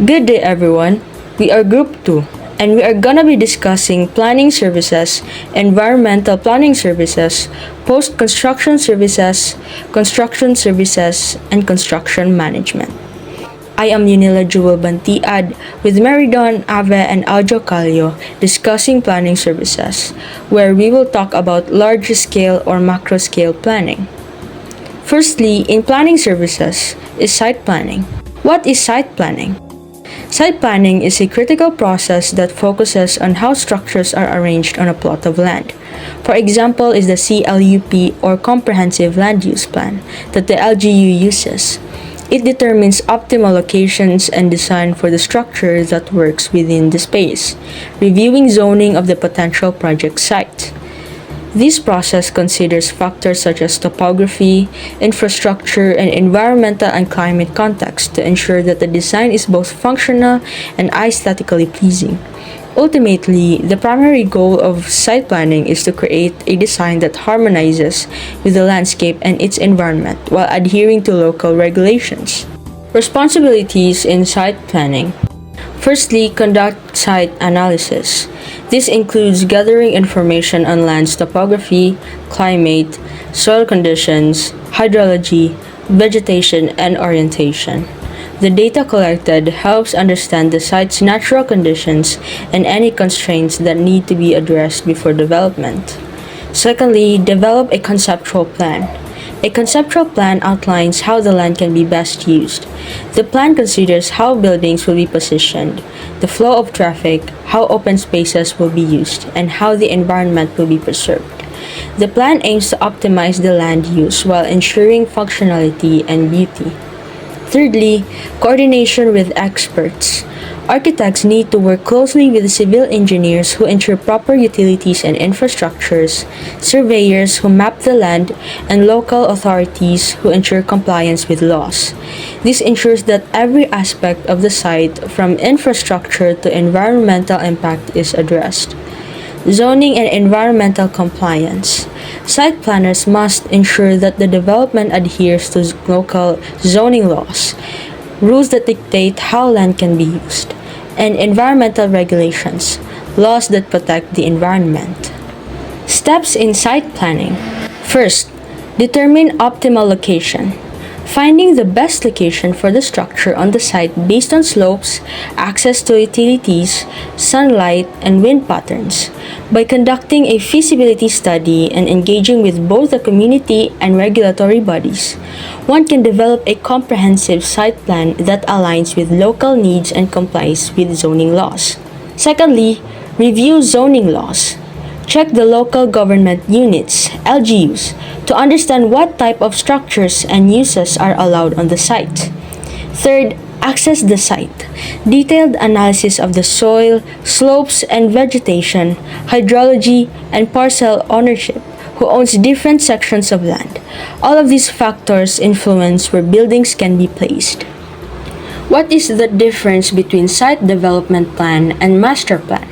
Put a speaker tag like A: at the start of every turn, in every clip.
A: Good day everyone, we are Group 2 and we are gonna be discussing planning services, environmental planning services, post-construction services, construction services, and construction management. I am Yunila Jewel Bantiad with Meridon, Ave, and Aljo Calio discussing planning services, where we will talk about large-scale or macro-scale planning. Firstly, in planning services is site planning. What is site planning? Site planning is a critical process that focuses on how structures are arranged on a plot of land. For example is the CLUP or Comprehensive Land Use Plan that the LGU uses. It determines optimal locations and design for the structure that works within the space, reviewing zoning of the potential project site. This process considers factors such as topography, infrastructure, and environmental and climate context to ensure that the design is both functional and aesthetically pleasing. Ultimately, the primary goal of site planning is to create a design that harmonizes with the landscape and its environment while adhering to local regulations. Responsibilities in site planning. Firstly, conduct site analysis. This includes gathering information on land's topography, climate, soil conditions, hydrology, vegetation, and orientation. The data collected helps understand the site's natural conditions and any constraints that need to be addressed before development. Secondly, develop a conceptual plan. A conceptual plan outlines how the land can be best used. The plan considers how buildings will be positioned, the flow of traffic, how open spaces will be used, and how the environment will be preserved. The plan aims to optimize the land use while ensuring functionality and beauty. Thirdly, coordination with experts. Architects need to work closely with civil engineers who ensure proper utilities and infrastructures, surveyors who map the land, and local authorities who ensure compliance with laws. This ensures that every aspect of the site, from infrastructure to environmental impact, is addressed. Zoning and environmental compliance. Site planners must ensure that the development adheres to local zoning laws, rules that dictate how land can be used, and environmental regulations, laws that protect the environment. Steps in site planning. First, determine optimal location. Finding the best location for the structure on the site based on slopes, access to utilities, sunlight, and wind patterns. By conducting a feasibility study and engaging with both the community and regulatory bodies, one can develop a comprehensive site plan that aligns with local needs and complies with zoning laws. Secondly, review zoning laws. Check the local government units, LGUs, to understand what type of structures and uses are allowed on the site. Third, access the site. Detailed analysis of the soil, slopes and vegetation, hydrology, and parcel ownership, who owns different sections of land. All of these factors influence where buildings can be placed. What is the difference between site development plan and master plan?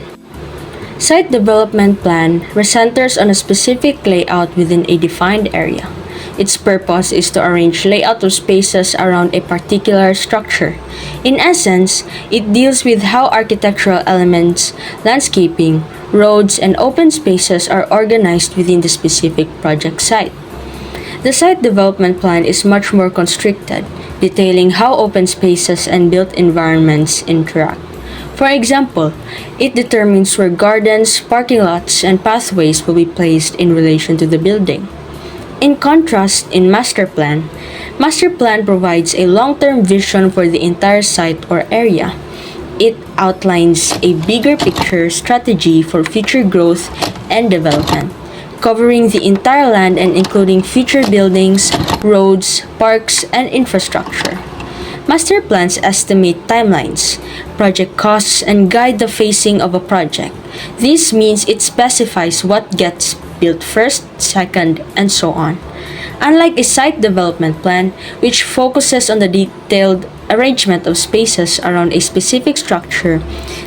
A: Site development plan centers on a specific layout within a defined area. Its purpose is to arrange layout of spaces around a particular structure. In essence, it deals with how architectural elements, landscaping, roads, and open spaces are organized within the specific project site. The site development plan is much more constricted, detailing how open spaces and built environments interact. For example, it determines where gardens, parking lots, and pathways will be placed in relation to the building. In contrast, in master Master plan provides a long-term vision for the entire site or area. It outlines a bigger picture strategy for future growth and development, covering the entire land and including future buildings, roads, parks, and infrastructure. Master plans estimate timelines, project costs, and guide the phasing of a project. This means it specifies what gets built first, second, and so on. Unlike a site development plan, which focuses on the detailed arrangement of spaces around a specific structure,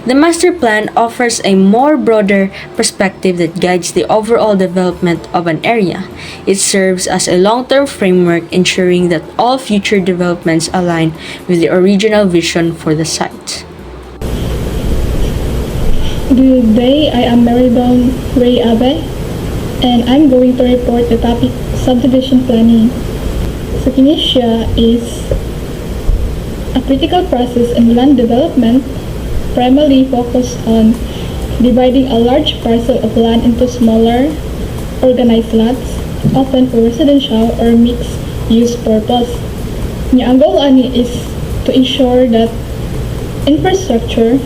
A: the master plan offers a more broader perspective that guides the overall development of an area. It serves as a long-term framework ensuring that all future developments align with the original vision for the site.
B: Good day, I am Maribel Ray Abe, and I'm going to report the topic subdivision planning. So kinesia is a critical process in land development, primarily focused on dividing a large parcel of land into smaller, organized lots, often for residential or mixed-use purpose. Ang goal ani is to ensure that infrastructure,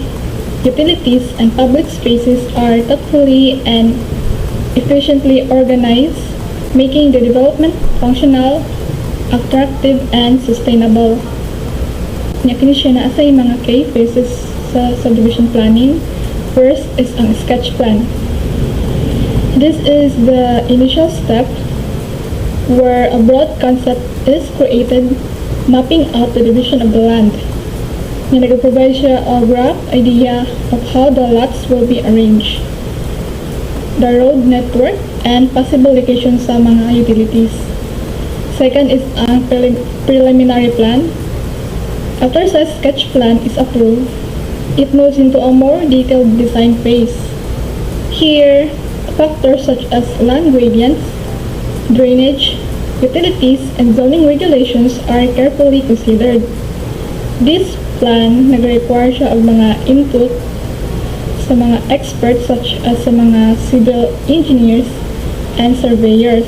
B: utilities, and public spaces are thoughtfully and efficiently organized, making the development functional, attractive, and sustainable. Kini siya na sa mga key phases sa subdivision planning. First is ang sketch plan. This is the initial step where a broad concept is created, mapping out the division of the land. Nag-provide siya a rough idea of how the lots will be arranged, the road network, and possible locations sa mga utilities. Second is ang preliminary plan. After the sketch plan is approved, it moves into a more detailed design phase. Here, factors such as land gradients, drainage, utilities, and zoning regulations are carefully considered. This plan nag-require siya of mga input sa mga experts such as sa mga civil engineers and surveyors.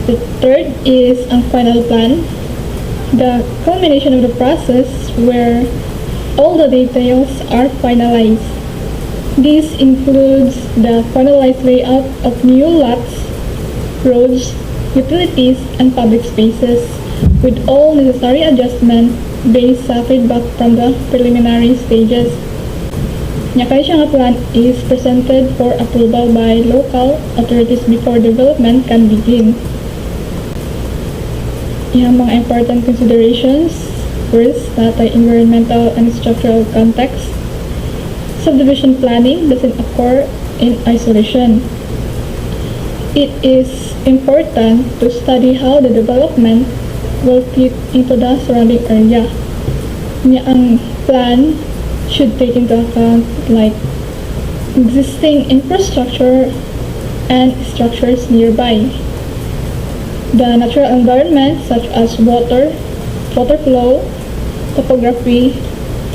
B: The third is ang final plan, the culmination of the process where all the details are finalized. This includes the finalized layout of new lots, roads, utilities, and public spaces, with all necessary adjustments based sa feedback from the preliminary stages. Kaya siya nga plan is presented for approval by local authorities before development can begin. Yung mga important considerations. First, natay environmental and structural context. Subdivision planning doesn't occur in isolation. It is important to study how the development will fit into the surrounding area. Ang plan should take into account like existing infrastructure and structures nearby, the natural environment such as water flow, topography,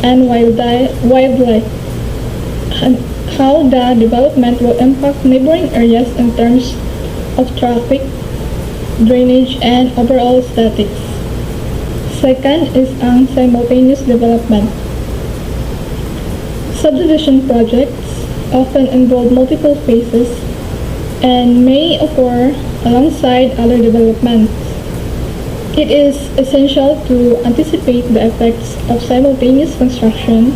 B: and wildlife, and how the development will impact neighboring areas in terms of traffic, drainage, and overall aesthetics. Second is ang simultaneous development. Subdivision projects often involve multiple phases and may occur alongside other developments. It is essential to anticipate the effects of simultaneous construction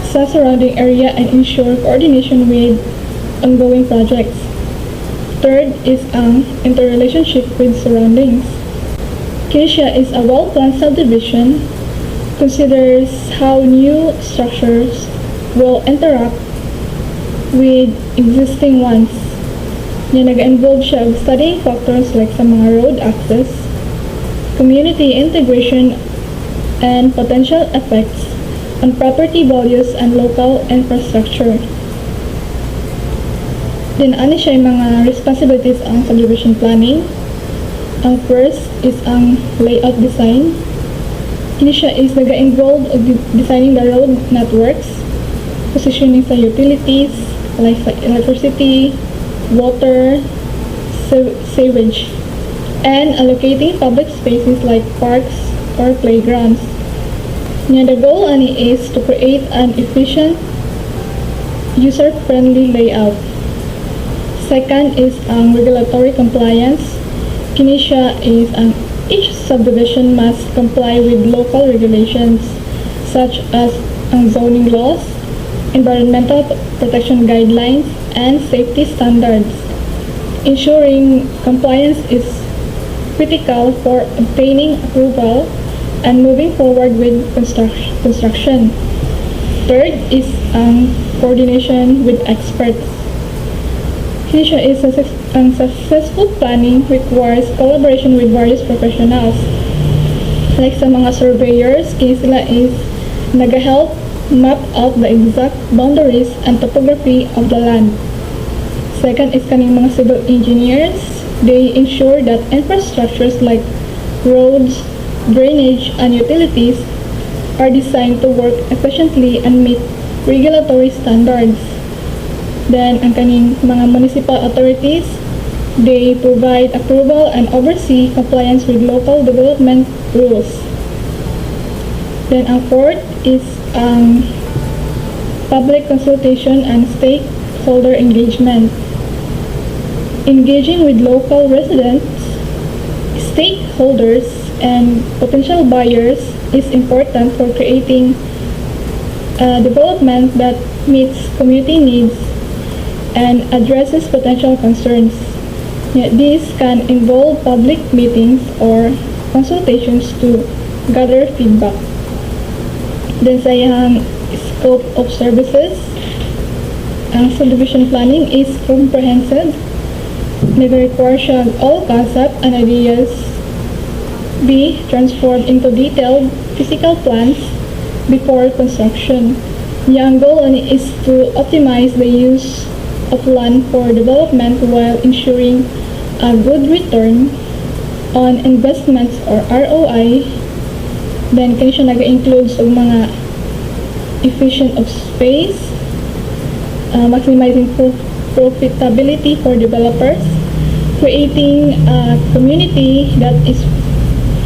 B: sa surrounding area and ensure coordination with ongoing projects. Third is ang interrelationship with surroundings. Kinesia is a well-planned subdivision, considers how new structures will interact with existing ones. Nag-involve siya of studying factors like sa mga road access, community integration, and potential effects on property values and local infrastructure. Then, ano siya yung mga responsibilities ang subdivision planning? Ang first is ang layout design. Kini siya is nag-involve of designing the road networks, positioning sa utilities, like sa electricity, water, sewage, and allocating public spaces like parks or playgrounds. The goal is to create an efficient, user-friendly layout. Second is regulatory compliance. Kinesia is each subdivision must comply with local regulations such as zoning laws, environmental protection guidelines, and safety standards. Ensuring compliance is critical for obtaining approval and moving forward with construction. Third is coordination with experts. Kinesia is successful planning requires collaboration with various professionals. Like sa mga surveyors, sila is nag-help map out the exact boundaries and topography of the land. Second is kaning mga civil engineers. They ensure that infrastructures like roads, drainage, and utilities are designed to work efficiently and meet regulatory standards. Then, ang kaning mga municipal authorities, they provide approval and oversee compliance with local development rules. Then, ang fourth is public consultation and stakeholder engagement. Engaging with local residents, stakeholders, and potential buyers is important for creating a development that meets community needs and addresses potential concerns. Yet these can involve public meetings or consultations to gather feedback. Then sa iyang scope of services, ang subdivision planning is comprehensive. Nag-require siya all concepts and ideas be transformed into detailed physical plans before construction. Ang goal is to optimize the use of land for development while ensuring a good return on investments or ROI. Then kaya siya nag-include sa mga efficient of space, maximizing profitability for developers, creating a community that is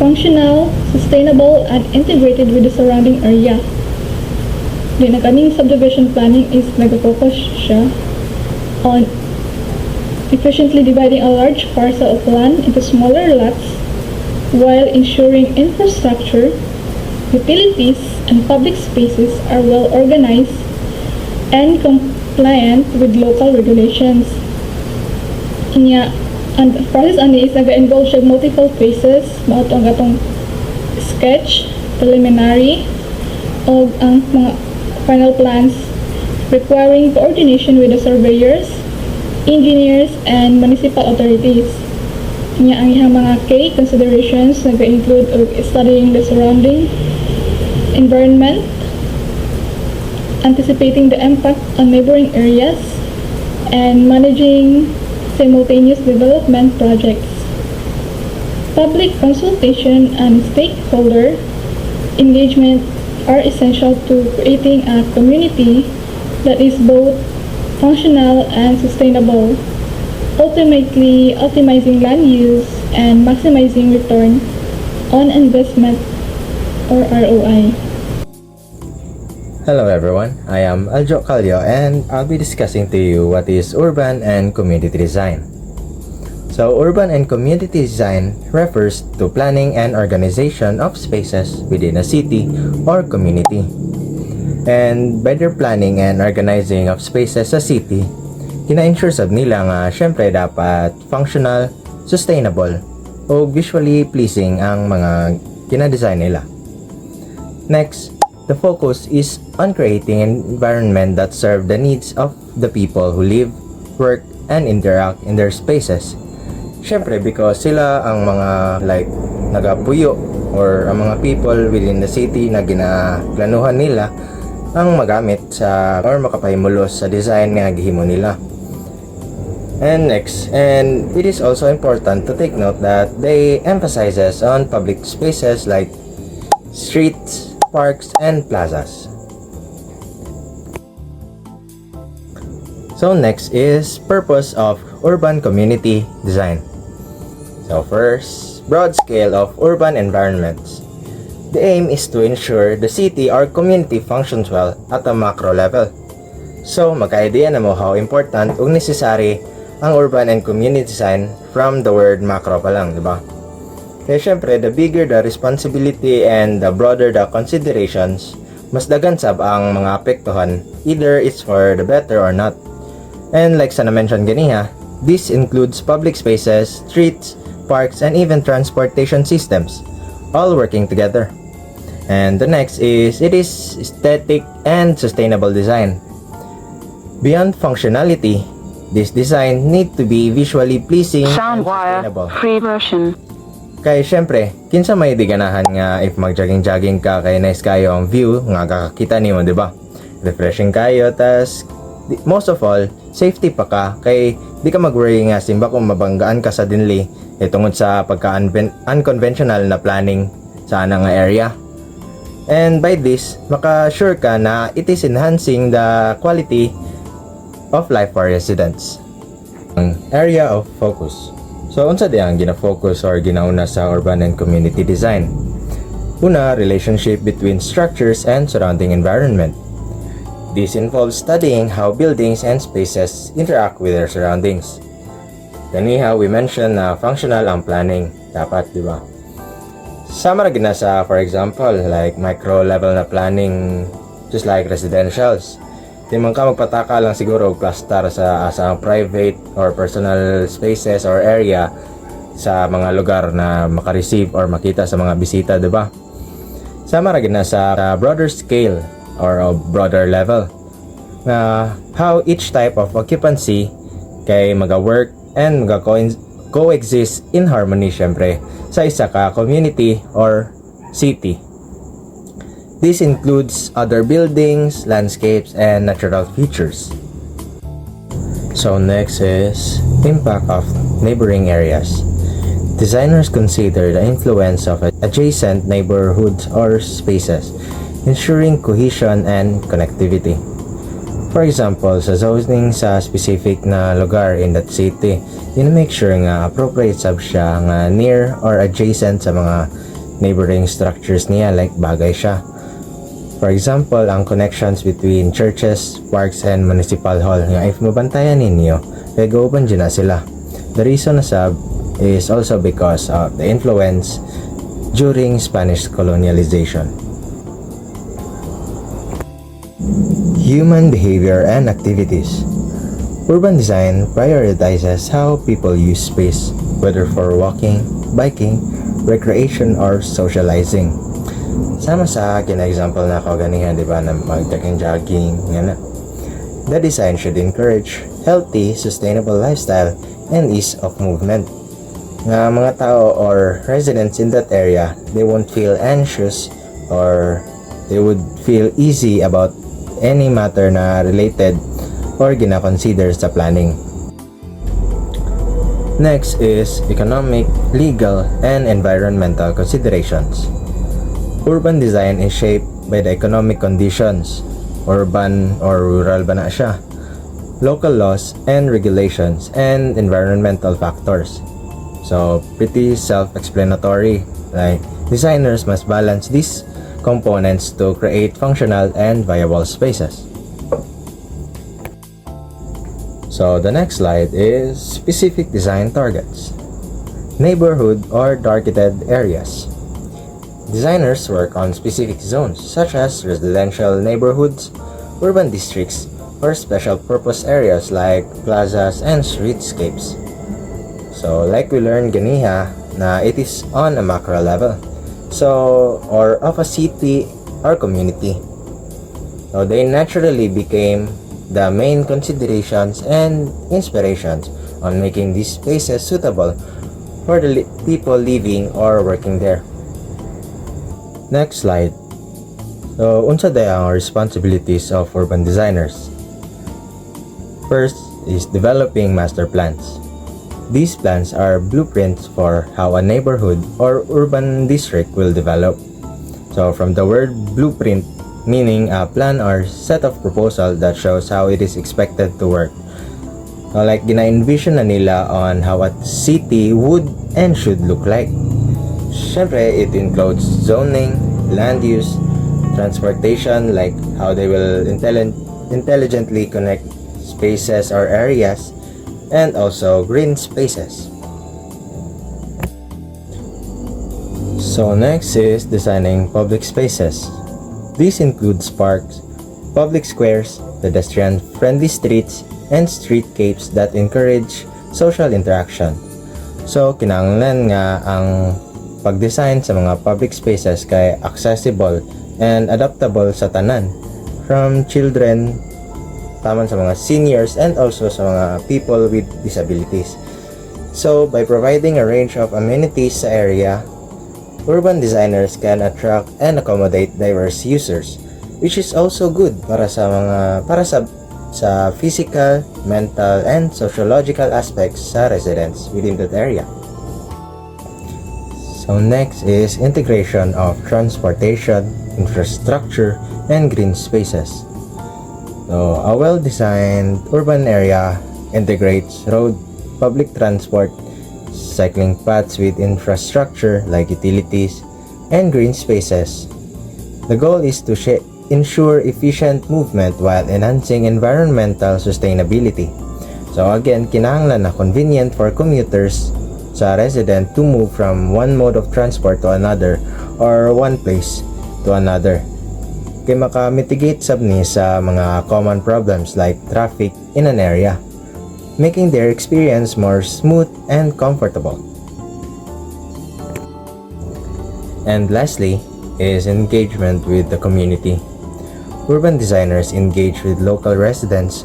B: functional, sustainable, and integrated with the surrounding area. Then, ang kaming subdivision planning is nag-focus siya on efficiently dividing a large parcel of land into smaller lots while ensuring infrastructure, utilities, and public spaces are well organized and compliant with local regulations. And the process is nag-involve siya multiple phases, mao to ang gatong sketch, preliminary, o ang mga final plans requiring coordination with the surveyors, engineers, and municipal authorities. Ang ihang mga key considerations nag-include studying the surrounding environment, anticipating the impact on neighboring areas, and managing simultaneous development projects. Public consultation and stakeholder engagement are essential to creating a community that is both functional and sustainable, ultimately optimizing land use and maximizing return on investment or ROI.
C: Hello everyone, I am Aljo Calio and I'll be discussing to you what is urban and community design. So urban and community design refers to planning and organization of spaces within a city or community. And by their planning and organizing of spaces sa city, kina-ensure sab nila nga syempre dapat functional, sustainable, o visually pleasing ang mga kina-design nila. Next, the focus is on creating an environment that serve the needs of the people who live, work, and interact in their spaces. Syempre, because sila ang mga nagapuyo or ang mga people within the city na ginaplanuhan nila ang magamit sa or makapahimulos sa design nga gihimo nila. And next, and it is also important to take note that they emphasizes on public spaces like streets, parks, and plazas. So next is purpose of urban community design. So first, broad scale of urban environments. The aim is to ensure the city or community functions well at a macro level. So, magka-idea na mo how important o necessary ang urban and community design from the word macro pa lang, di ba? Kaya syempre, the bigger the responsibility and the broader the considerations, mas dagan sab ang mga apektuhan, either it's for the better or not. And like sa na-mention ganiha, this includes public spaces, streets, parks, and even transportation systems, all working together. And the next is, it is aesthetic and sustainable design. Beyond functionality, this design need to be visually pleasing and
D: Soundwire,
C: sustainable.
D: free version.
C: Kaya syempre, kinsa may di ganahan nga if mag-jogging-jogging ka kay nice kayo ang view nga kakakita nimo, di ba? Refreshing kayo, tas most of all, safety pa ka kay di ka mag-worry nga simba kung mabanggaan ka sa dinli tungod sa pagka-unconventional na planning sa anang nga area. And by this, maka-sure ka na it is enhancing the quality of life for residents. Ang area of focus. So, unsa di ang gina-focus or ginauna sa urban and community design? Una, relationship between structures and surrounding environment. This involves studying how buildings and spaces interact with their surroundings. Kaniha, we mentioned na functional ang planning. Dapat, di ba? Sama ra gina sa, for example, like micro-level na planning, just like residentials. Di man ka magpataka lang siguro cluster sa private or personal spaces or area sa mga lugar na makareceive or makita sa mga bisita, di ba? Sama ra gid na sa broader scale or a broader level na how each type of occupancy kay maga-work and coexist in harmony syempre sa isa ka community or city. This includes other buildings, landscapes, and natural features. So next is impact of neighboring areas. Designers consider the influence of adjacent neighborhoods or spaces, ensuring cohesion and connectivity. For example, sa zoning sa specific na lugar in that city, make sure nga appropriate sab siya nga near or adjacent sa mga neighboring structures niya, like bagay siya. For example, ang connections between churches, parks, and municipal hall nga if mabantayan ninyo, kaya gauban dyan na sila. The reason na sab is also because of the influence during Spanish colonialization. Human behavior and activities. Urban design prioritizes how people use space, whether for walking, biking, recreation, or socializing. Sama sa kina-example na ako ganihan, di ba, na mag-jogging, nga na. The design should encourage healthy, sustainable lifestyle and ease of movement. Nga mga tao or residents in that area, they won't feel anxious or they would feel easy about any matter na related or gina-consider sa planning. Next is economic, legal, and environmental considerations. Urban design is shaped by the economic conditions, urban or rural ba na siya, local laws and regulations, and environmental factors. So, pretty self-explanatory. Like, designers must balance these components to create functional and viable spaces. So, the next slide is specific design targets. Neighborhood or targeted areas. Designers work on specific zones such as residential neighborhoods, urban districts, or special purpose areas like plazas and streetscapes. So like we learned ganiha na it is on a macro level. So or of a city or community. So they naturally became the main considerations and inspirations on making these spaces suitable for the people living or working there. Next slide. So, unsa day ang responsibilities of urban designers? First is developing master plans. These plans are blueprints for how a neighborhood or urban district will develop. So, from the word blueprint, meaning a plan or set of proposal that shows how it is expected to work. Like gina-envision na nila on how a city would and should look like. Syempre, it includes zoning, land use, transportation, like how they will intelligently connect spaces or areas, and also green spaces. So next is designing public spaces. These includes parks, public squares, pedestrian-friendly streets, and streetscapes that encourage social interaction. So kinahanglan nga ang pag-design sa mga public spaces kay accessible and adaptable sa tanan, from children taman sa mga seniors and also sa mga people with disabilities. So by providing a range of amenities sa area, urban designers can attract and accommodate diverse users, which is also good para sa physical, mental, and sociological aspects sa residents within that area. So next is integration of transportation, infrastructure, and green spaces. So a well-designed urban area integrates road, public transport, cycling paths with infrastructure like utilities, and green spaces. The goal is to ensure efficient movement while enhancing environmental sustainability. So again, kinahanglan na convenient for commuters sa resident to move from one mode of transport to another or one place to another. Kay maka-mitigate sab ni sa mga common problems like traffic in an area, making their experience more smooth and comfortable. And lastly is engagement with the community. Urban designers engage with local residents,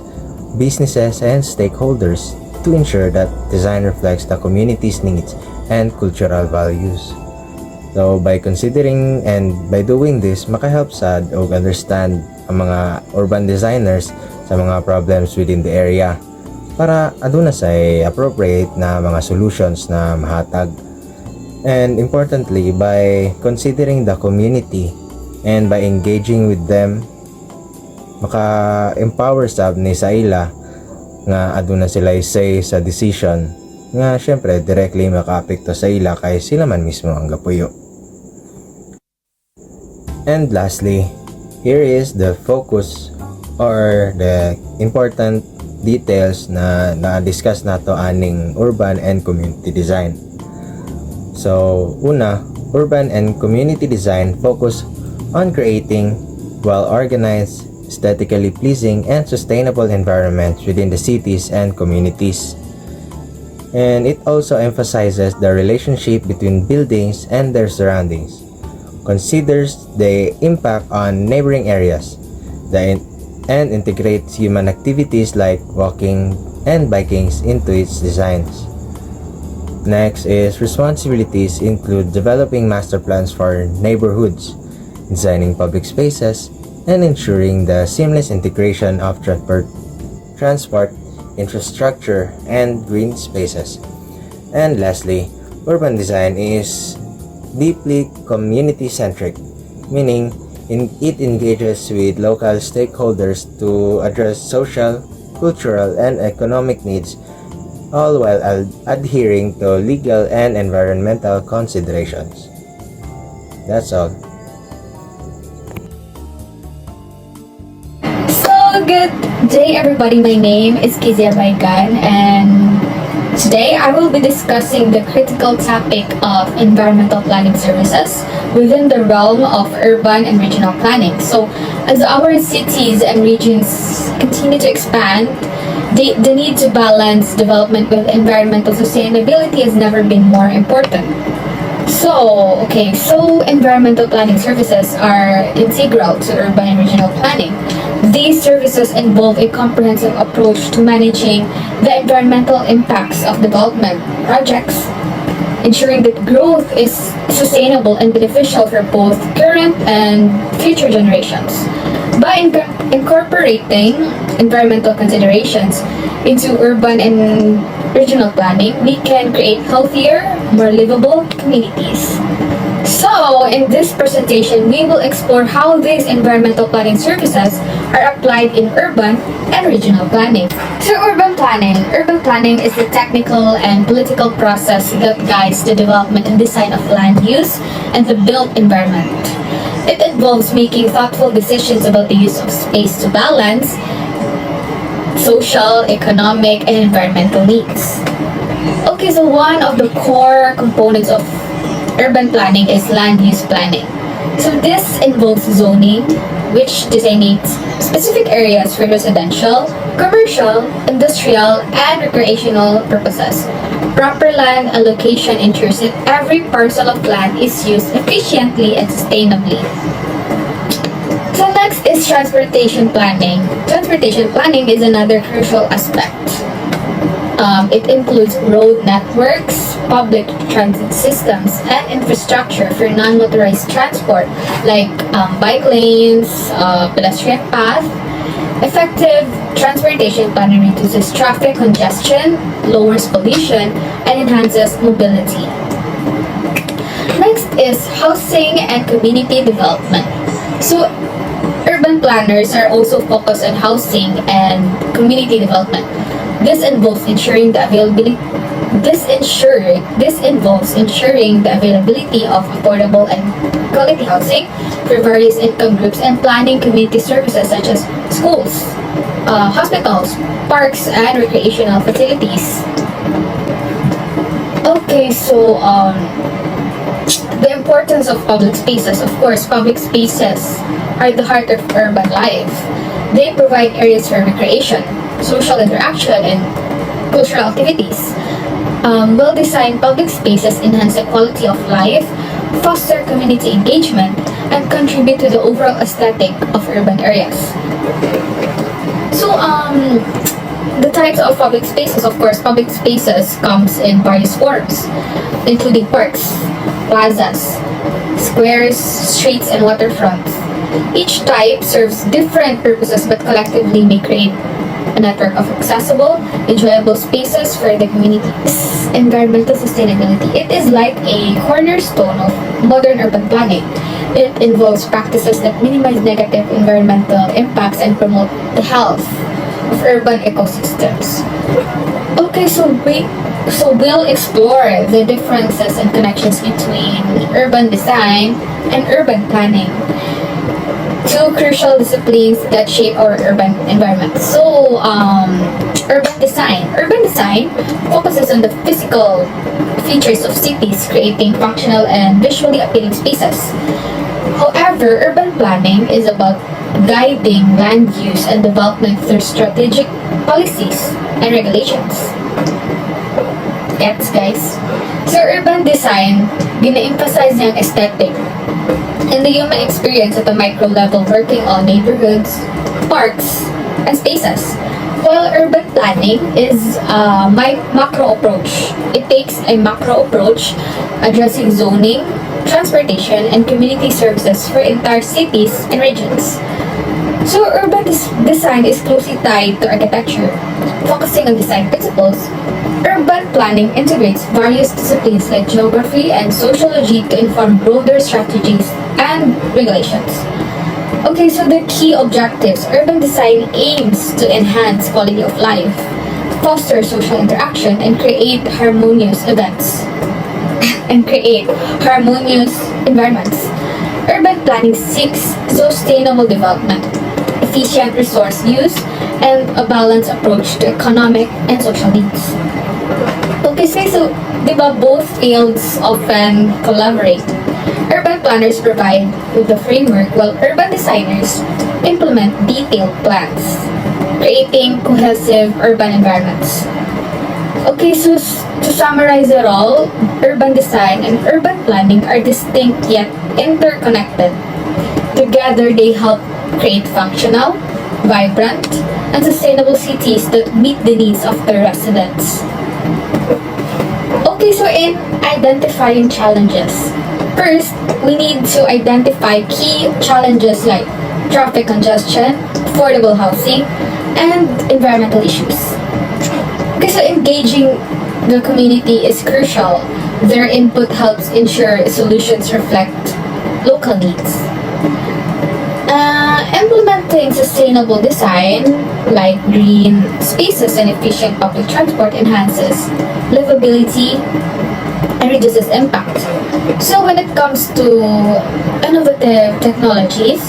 C: businesses, and stakeholders to ensure that design reflects the community's needs and cultural values. So by considering and by doing this, makahelp sad o understand ang mga urban designers sa mga problems within the area para aduna say appropriate na mga solutions na mahatag. And importantly, by considering the community and by engaging with them, maka-empower sab ni sa ila nga aduna sila say sa decision nga syempre directly makaapekto sa ila kay sila man mismo ang gapuyo. And lastly, here is the focus or the important details na na-discuss nato aning urban and community design. So, una, urban and community design focus on creating well-organized, aesthetically pleasing, and sustainable environments within the cities and communities. And it also emphasizes the relationship between buildings and their surroundings, considers the impact on neighboring areas, and integrates human activities like walking and biking into its designs. Next is responsibilities include developing master plans for neighborhoods, designing public spaces, and ensuring the seamless integration of transport, infrastructure, and green spaces. And lastly, urban design is deeply community-centric, meaning it engages with local stakeholders to address social, cultural, and economic needs, all while adhering to legal and environmental considerations. That's all.
D: Good day everybody, my name is Kizia Baigan and today I will be discussing the critical topic of environmental planning services within the realm of urban and regional planning. So as our cities and regions continue to expand, the need to balance development with environmental sustainability has never been more important. So environmental planning services are integral to urban and regional planning. These services involve a comprehensive approach to managing the environmental impacts of development projects, ensuring that growth is sustainable and beneficial for both current and future generations. By incorporating environmental considerations into urban and regional planning, we can create healthier, more livable communities. So, in this presentation, we will explore how these environmental planning services are applied in urban and regional planning. So, urban planning. Urban planning is the technical and political process that guides the development and design of land use and the built environment. It involves making thoughtful decisions about the use of space to balance social, economic, and environmental needs. Okay, so one of the core components of urban planning is land use planning. So this involves zoning, which designates specific areas for residential, commercial, industrial, and recreational purposes. Proper land allocation ensures that every parcel of land is used efficiently and sustainably. So next is transportation planning. Transportation planning is another crucial aspect. It includes road networks, public transit systems, and infrastructure for non-motorized transport like bike lanes, pedestrian path. Effective transportation planning reduces traffic congestion, lowers pollution, and enhances mobility. Next is housing and community development. So, urban planners are also focused on housing and community development. This involves ensuring the availability of affordable and quality housing for various income groups and planning community services such as schools, hospitals, parks, and recreational facilities. Okay, so the importance of public spaces. Of course, public spaces are the heart of urban life. They provide areas for recreation, social interaction, and cultural activities. Well-designed public spaces enhance the quality of life, foster community engagement, and contribute to the overall aesthetic of urban areas. So, the types of public spaces, of course, public spaces comes in various forms, including parks, plazas, squares, streets, and waterfronts. Each type serves different purposes but collectively may create a network of accessible, enjoyable spaces for the community. Environmental sustainability. It is like a cornerstone of modern urban planning. It involves practices that minimize negative environmental impacts and promote the health of urban ecosystems. Okay, so we'll explore the differences and connections between urban design and urban planning, two crucial disciplines that shape our urban environment. So, urban design. Urban design focuses on the physical features of cities, creating functional and visually appealing spaces. However, urban planning is about guiding land use and development through strategic policies and regulations. Gets, guys? So, urban design, gina-emphasize yung aesthetic and the human experience at a micro level, working on neighborhoods, parks, and spaces. While urban planning is a macro approach. It takes a macro approach addressing zoning, transportation, and community services for entire cities and regions. So urban design is closely tied to architecture. Focusing on design principles, urban planning integrates various disciplines like geography and sociology to inform broader strategies and regulations. Okay, so the key objectives. Urban design aims to enhance quality of life, foster social interaction, and create harmonious environments. Urban planning seeks sustainable development, efficient resource use, and a balanced approach to economic and social needs. Okay, so diba both fields often collaborate. Urban planners provide with the framework while urban designers implement detailed plans, creating cohesive urban environments. Okay, so to summarize it all, urban design and urban planning are distinct yet interconnected. Together, they help create functional, vibrant, and sustainable cities that meet the needs of their residents. Okay, so in identifying challenges, first, we need to identify key challenges like traffic congestion, affordable housing, and environmental issues. Okay, so engaging the community is crucial. Their input helps ensure solutions reflect local needs. Implementing sustainable design like green spaces and efficient public transport enhances livability and reduces impact. So when it comes to innovative technologies,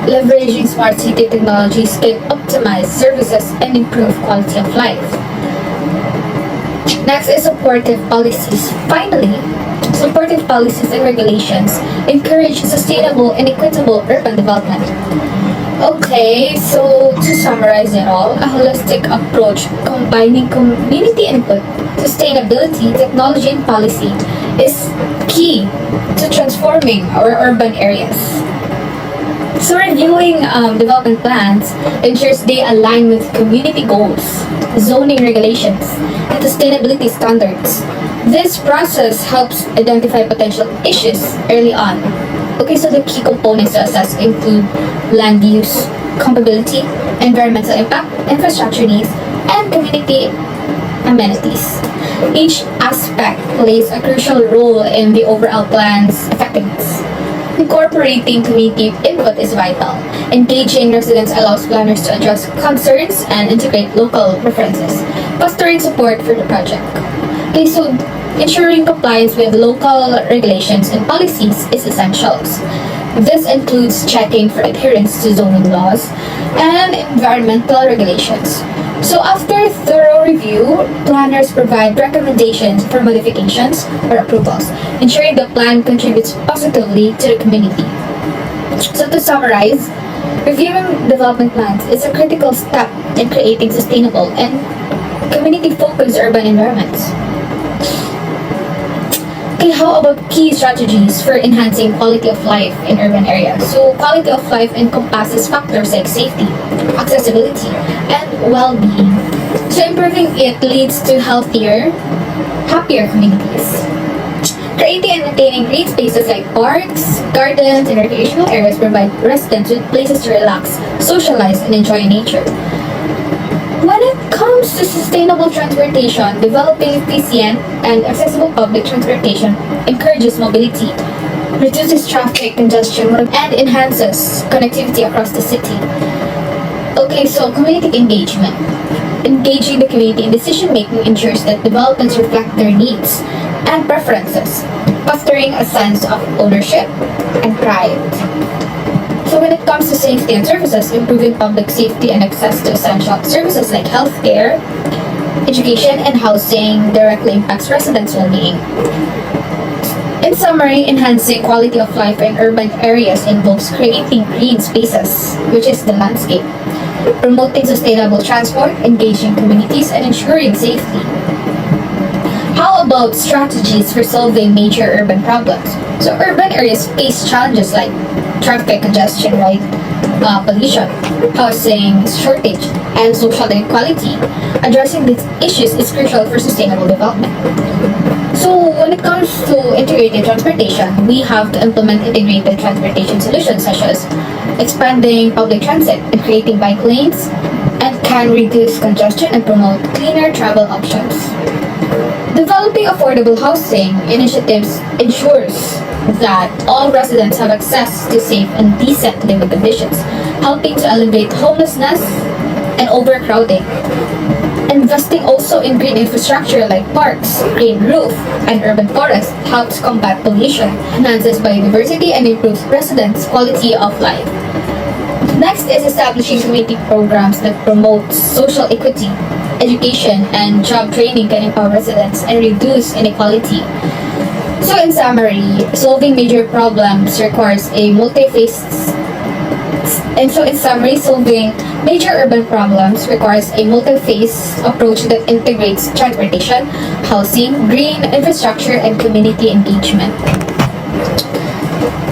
D: leveraging smart city technologies can optimize services and improve quality of life. Next is supportive policies. Finally, supportive policies and regulations encourage sustainable and equitable urban development. Okay, so to summarize it all, a holistic approach combining community input, sustainability, technology, and policy is key to transforming our urban areas. So reviewing development plans ensures they align with community goals, zoning regulations, and sustainability standards. This process helps identify potential issues early on. Okay, so the key components to assess include land use, compatibility, environmental impact, infrastructure needs, and community amenities. Each aspect plays a crucial role in the overall plan's effectiveness. Incorporating community input is vital. Engaging residents allows planners to address concerns and integrate local preferences, fostering support for the project. Okay, so ensuring compliance with local regulations and policies is essential. This includes checking for adherence to zoning laws and environmental regulations. So after thorough review, planners provide recommendations for modifications or approvals, ensuring the plan contributes positively to the community. So to summarize, reviewing development plans is a critical step in creating sustainable and community-focused urban environments. Okay, how about key strategies for enhancing quality of life in urban areas? So, quality of life encompasses factors like safety, accessibility, and well-being. So, improving it leads to healthier, happier communities. Creating and maintaining green spaces like parks, gardens, and recreational areas provide residents with places to relax, socialize, and enjoy nature. When it comes to sustainable transportation, developing efficient and accessible public transportation encourages mobility, reduces traffic congestion, and enhances connectivity across the city. Okay, so community engagement. Engaging the community in decision making ensures that developments reflect their needs and preferences, fostering a sense of ownership and pride. So when it comes to safety and services, improving public safety and access to essential services like healthcare, education, and housing directly impacts residents' well-being. In summary, enhancing quality of life in urban areas involves creating green spaces, which is the landscape, promoting sustainable transport, engaging communities, and ensuring safety. How about strategies for solving major urban problems? So urban areas face challenges like traffic congestion, right? Pollution, housing shortage, and social inequality. Addressing these issues is crucial for sustainable development. So when it comes to integrated transportation, we have to implement integrated transportation solutions such as expanding public transit and creating bike lanes, and can reduce congestion and promote cleaner travel options. Developing affordable housing initiatives ensures that all residents have access to safe and decent living conditions, helping to alleviate homelessness and overcrowding. Investing also in green infrastructure like parks, green roof, and urban forests helps combat pollution, enhances biodiversity, and improves residents' quality of life. Next is establishing community programs that promote social equity. Education and job training can empower residents and reduce inequality. So in summary, solving major problems requires a solving major urban problems requires a multi-phase approach that integrates transportation, housing, green infrastructure, and community engagement.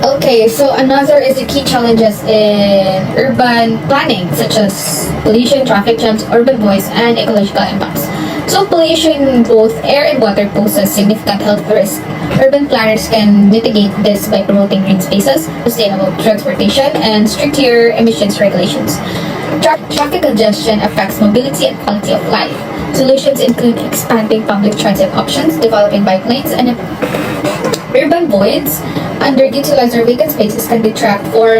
D: Okay, so another is the key challenges in urban planning, such as pollution, traffic jams, urban noise, and ecological impacts. So pollution in both air and water poses significant health risk. Urban planners can mitigate this by promoting green spaces, sustainable transportation, and stricter emissions regulations. Traffic congestion affects mobility and quality of life. Solutions include expanding public transit options, developing bike lanes, and urban voids. Underutilized or vacant spaces can be trapped for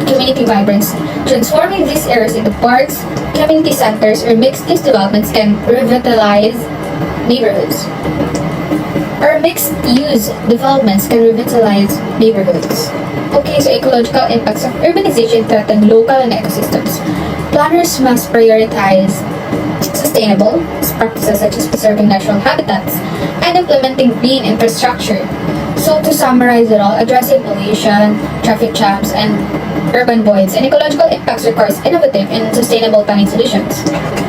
D: community vibrancy. Transforming these areas into parks, community centers, or mixed-use developments can revitalize neighborhoods. Or mixed-use developments can revitalize neighborhoods. Okay, so ecological impacts of urbanization threaten local and ecosystems. Planners must prioritize sustainable practices such as preserving natural habitats and implementing green infrastructure. So to summarize it all, addressing pollution, traffic jams, and urban voids and ecological impacts requires innovative and sustainable planning solutions.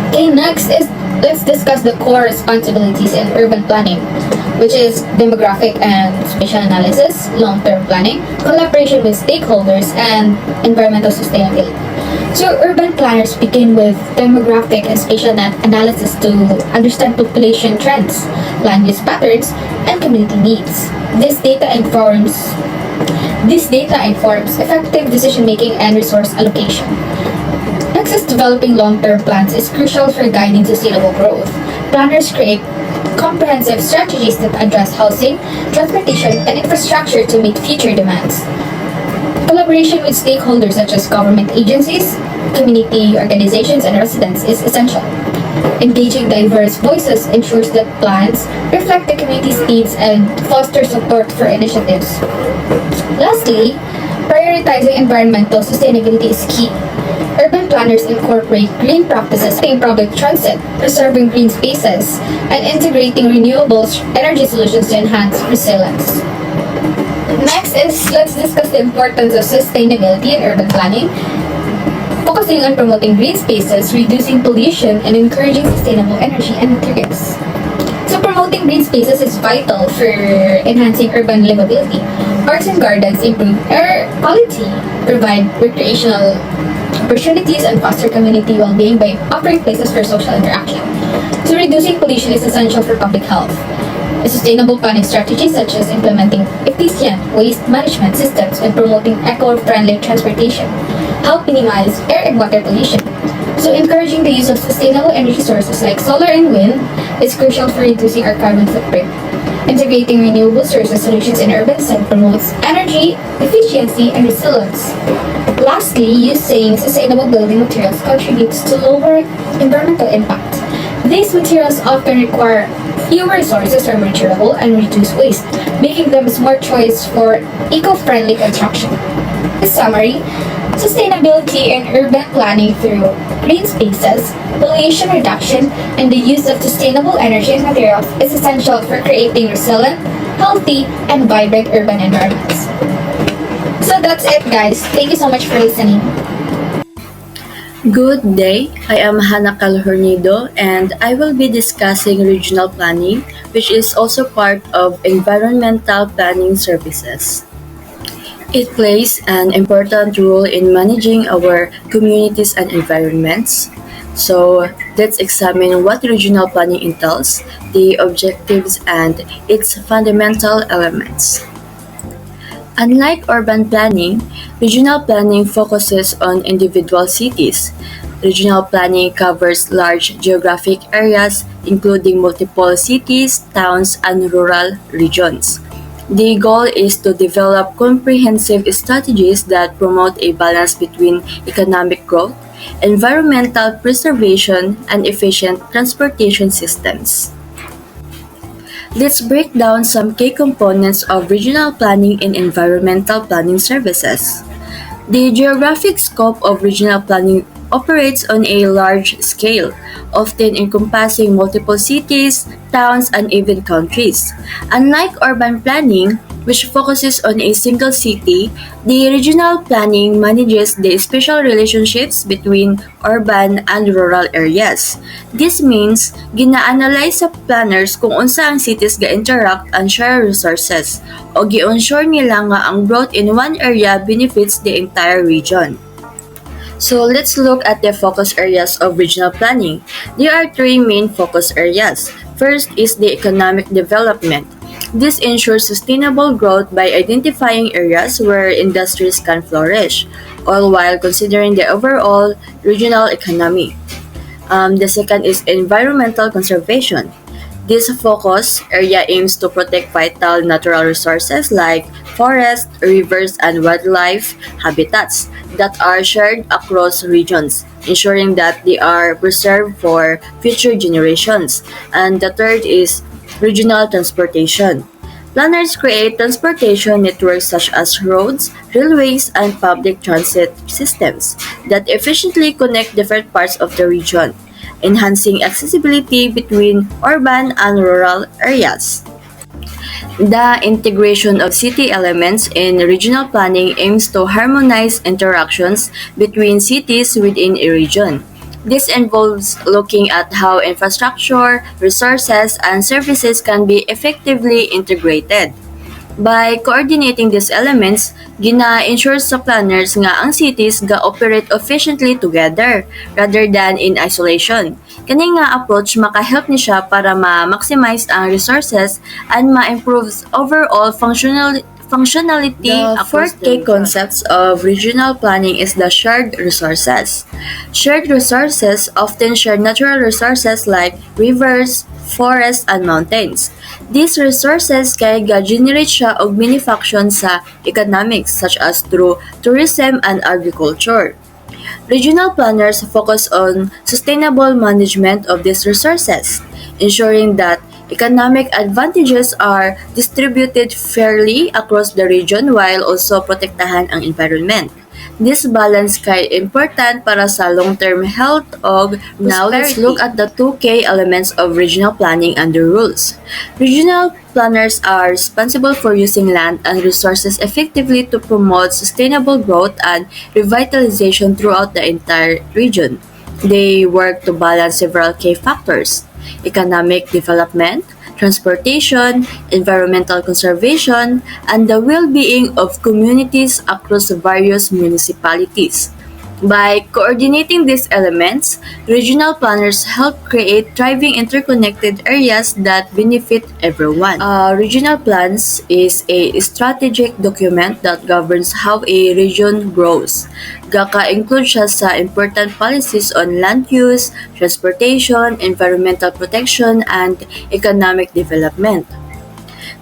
D: Okay, next is let's discuss the core responsibilities in urban planning, which is demographic and spatial analysis, long-term planning, collaboration with stakeholders, and environmental sustainability. So urban planners begin with demographic and spatial analysis to understand population trends, land use patterns, and community needs. This data informs effective decision making and resource allocation. Next is developing long-term plans is crucial for guiding sustainable growth. Planners create comprehensive strategies that address housing, transportation, and infrastructure to meet future demands. Collaboration with stakeholders such as government agencies, community organizations, and residents is essential. Engaging diverse voices ensures that plans reflect the community's needs and foster support for initiatives. Lastly, prioritizing environmental sustainability is key. Urban planners incorporate green practices in public transit, preserving green spaces, and integrating renewable energy solutions to enhance resilience. Next is let's discuss the importance of sustainability in urban planning, focusing on promoting green spaces, reducing pollution, and encouraging sustainable energy and materials. So promoting green spaces is vital for enhancing urban livability. Parks and gardens improve air quality, provide recreational opportunities, and foster community well-being by offering places for social interaction. So reducing pollution is essential for public health. A sustainable planning strategies such as implementing efficient waste management systems and promoting eco-friendly transportation help minimize air and water pollution. So encouraging the use of sustainable energy sources like solar and wind is crucial for reducing our carbon footprint. Integrating renewable sources solutions in urban setting promotes energy efficiency and resilience. Lastly, using sustainable building materials contributes to lower environmental impact. These materials often require fewer resources, are more durable, and reduce waste, making them a smart choice for eco-friendly construction. In summary, sustainability in urban planning through green spaces, pollution reduction, and the use of sustainable energy and materials is essential for creating resilient, healthy, and vibrant urban environments. So that's it, guys. Thank you so much for listening.
A: Good day, I am Hannah Calhornido and I will be discussing regional planning, which is also part of environmental planning services. It plays an important role in managing our communities and environments. So let's examine what regional planning entails, the objectives, and its fundamental elements. Unlike urban planning, regional planning focuses on individual cities. Regional planning covers large geographic areas, including multiple cities, towns, and rural regions. The goal is to develop comprehensive strategies that promote a balance between economic growth, environmental preservation, and efficient transportation systems. Let's break down some key components of regional planning in environmental planning services. The geographic scope of regional planning operates on a large scale, often encompassing multiple cities, towns, and even countries. Unlike urban planning, which focuses on a single city, the regional planning manages the special relationships between urban and rural areas. This means, gina-analyze sa planners kung unsa ang cities ga-interact and share resources, o gi-ensure nila nga ang growth in one area benefits the entire region. So let's look at the focus areas of regional planning. There are three main focus areas. First is the economic development. This ensures sustainable growth by identifying areas where industries can flourish, all while considering the overall regional economy.
E: The second is environmental conservation. This focus area aims to protect vital natural resources like forests, rivers, and wildlife habitats that are shared across regions, ensuring that they are preserved for future generations. And the third is regional transportation. Planners create transportation networks such as roads, railways, and public transit systems that efficiently connect different parts of the region, enhancing accessibility between urban and rural areas. The integration of city elements in regional planning aims to harmonize interactions between cities within a region. This involves looking at how infrastructure, resources, and services can be effectively integrated. By coordinating these elements, gina-ensure sa planners nga ang cities ga-operate efficiently together rather than in isolation. Kani nga approach maka-help ni siya para ma-maximize ang resources and ma-improve overall functionality. The fourth key concepts of regional planning is the shared resources. Shared resources often share natural resources like rivers, forests, and mountains. These resources kay ga-generate siya og mini function sa economics such as through tourism and agriculture. Regional planners focus on sustainable management of these resources, ensuring that economic advantages are distributed fairly across the region while also protektahan ang environment. This balance kay important para sa long-term health of prosperity. Now, let's look at the two key elements of regional planning and the rules. Regional planners are responsible for using land and resources effectively to promote sustainable growth and revitalization throughout the entire region. They work to balance several key factors: economic development, transportation, environmental conservation, and the well-being of communities across various municipalities. By coordinating these elements, regional planners help create thriving interconnected areas that benefit everyone. Regional plans is a strategic document that governs how a region grows. Gaka-include siya sa important policies on land use, transportation, environmental protection, and economic development.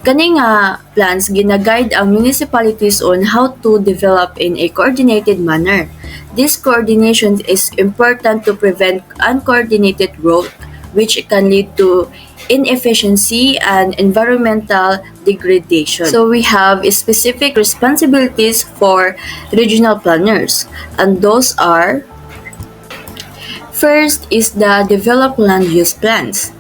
E: Kani nga plans gina-guide ang municipalities on how to develop in a coordinated manner. This coordination is important to prevent uncoordinated growth, which can lead to inefficiency and environmental degradation. So we have specific responsibilities for regional planners, and those are: first is the develop land use plans.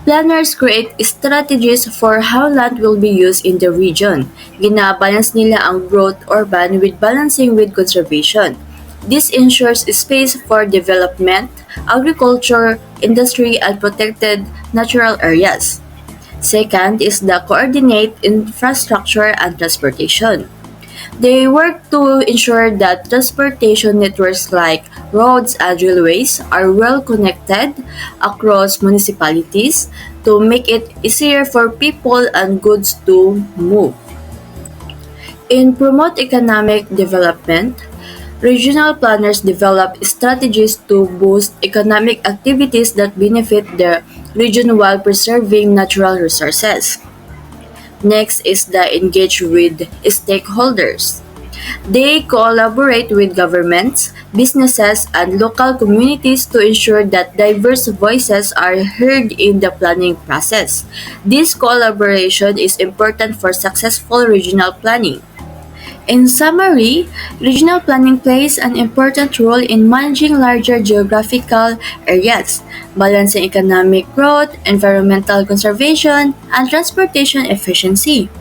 E: Planners create strategies for how land will be used in the region. Gina-balance nila ang growth urban with balancing with conservation. This ensures space for development, agriculture, industry, and protected natural areas. Second is the coordinate infrastructure and transportation. They work to ensure that transportation networks like roads and railways are well connected across municipalities to make it easier for people and goods to move. In promote economic development, regional planners develop strategies to boost economic activities that benefit the region while preserving natural resources. Next is the engage with stakeholders. They collaborate with governments, businesses, and local communities to ensure that diverse voices are heard in the planning process. This collaboration is important for successful regional planning. In summary, regional planning plays an important role in managing larger geographical areas, balancing economic growth, environmental conservation, and transportation efficiency.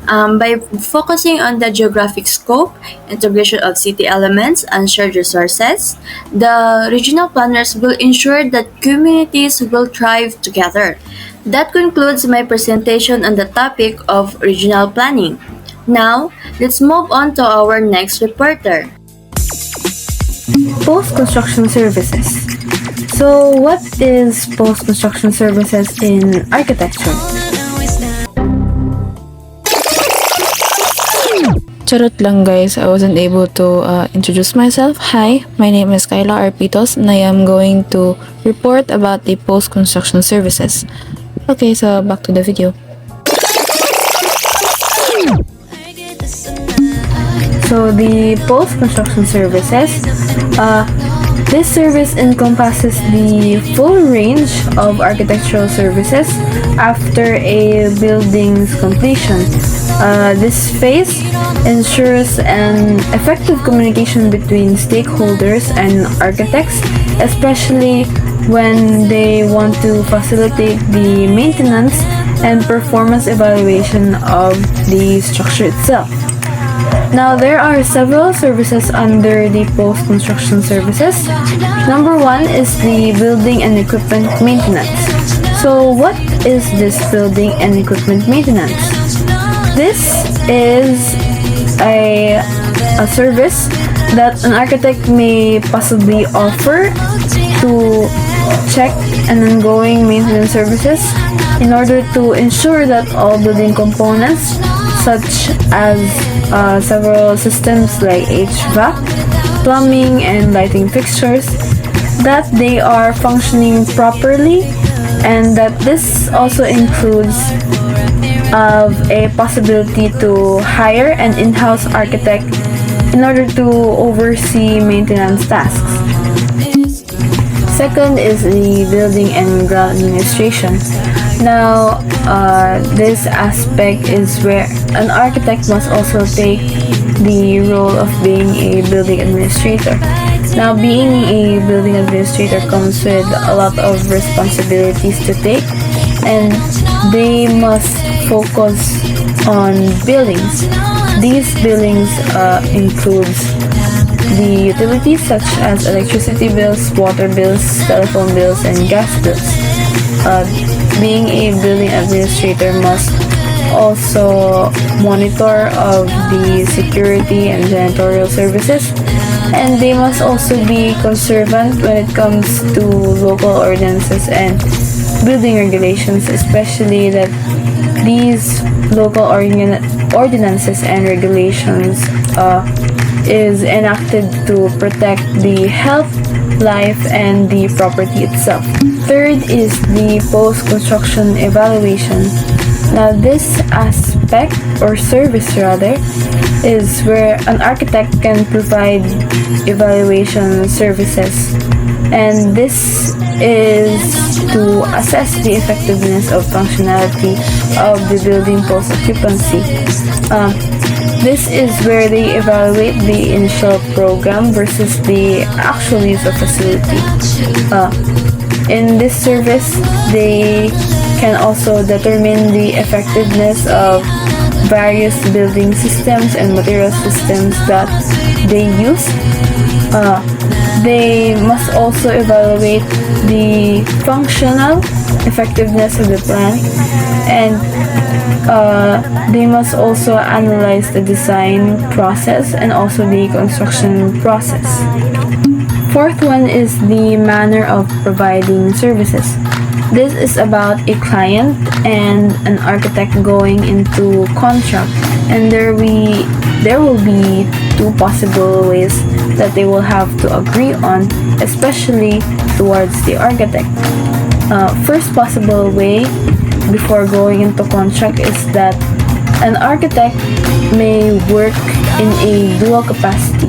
E: By focusing on the geographic scope, integration of city elements, and shared resources, the regional planners will ensure that communities will thrive together. That concludes my presentation on the topic of regional planning. Now, let's move on to our next reporter.
A: Post-construction services. So, what is post-construction services in architecture?
F: Charot lang guys, I wasn't able to introduce myself. Hi, my name is Kayla Arpitos and I am going to report about the post-construction services. Okay, so back to the video.
A: So the post-construction services, this service encompasses the full range of architectural services after a building's completion. This phase ensures an effective communication between stakeholders and architects, especially when they want to facilitate the maintenance and performance evaluation of the structure itself. Now, there are several services under the post-construction services. Number one is the building and equipment maintenance. So, what is this building and equipment maintenance? This is a service that an architect may possibly offer to check an ongoing maintenance services in order to ensure that all building components such as several systems like HVAC, plumbing, and lighting fixtures, that they are functioning properly, and that this also includes a possibility to hire an in-house architect in order to oversee maintenance tasks. Second is the building and ground administration. Now, this aspect is where an architect must also take the role of being a building administrator. Now, being a building administrator comes with a lot of responsibilities to take, and they must focus on buildings. These buildings includes the utilities such as electricity bills, water bills, telephone bills, and gas bills. Being a building administrator must also monitor of the security and janitorial services, and they must also be conservant when it comes to local ordinances and building regulations, especially that these local ordinances and regulations is enacted to protect the health, life, and the property itself. Third is the post-construction evaluation. Now, this aspect, or service rather, is where an architect can provide evaluation services, and this is to assess the effectiveness of functionality of the building post-occupancy. This is where they evaluate the initial program versus the actual use of facility. In this service, they can also determine the effectiveness of various building systems and material systems that they use. They must also evaluate the functional effectiveness of the plan, and they must also analyze the design process and also the construction process. Fourth one is the manner of providing services. This is about a client and an architect going into contract, and there will be two possible ways that they will have to agree on, especially towards the architect. First possible way before going into contract is that an architect may work in a dual capacity.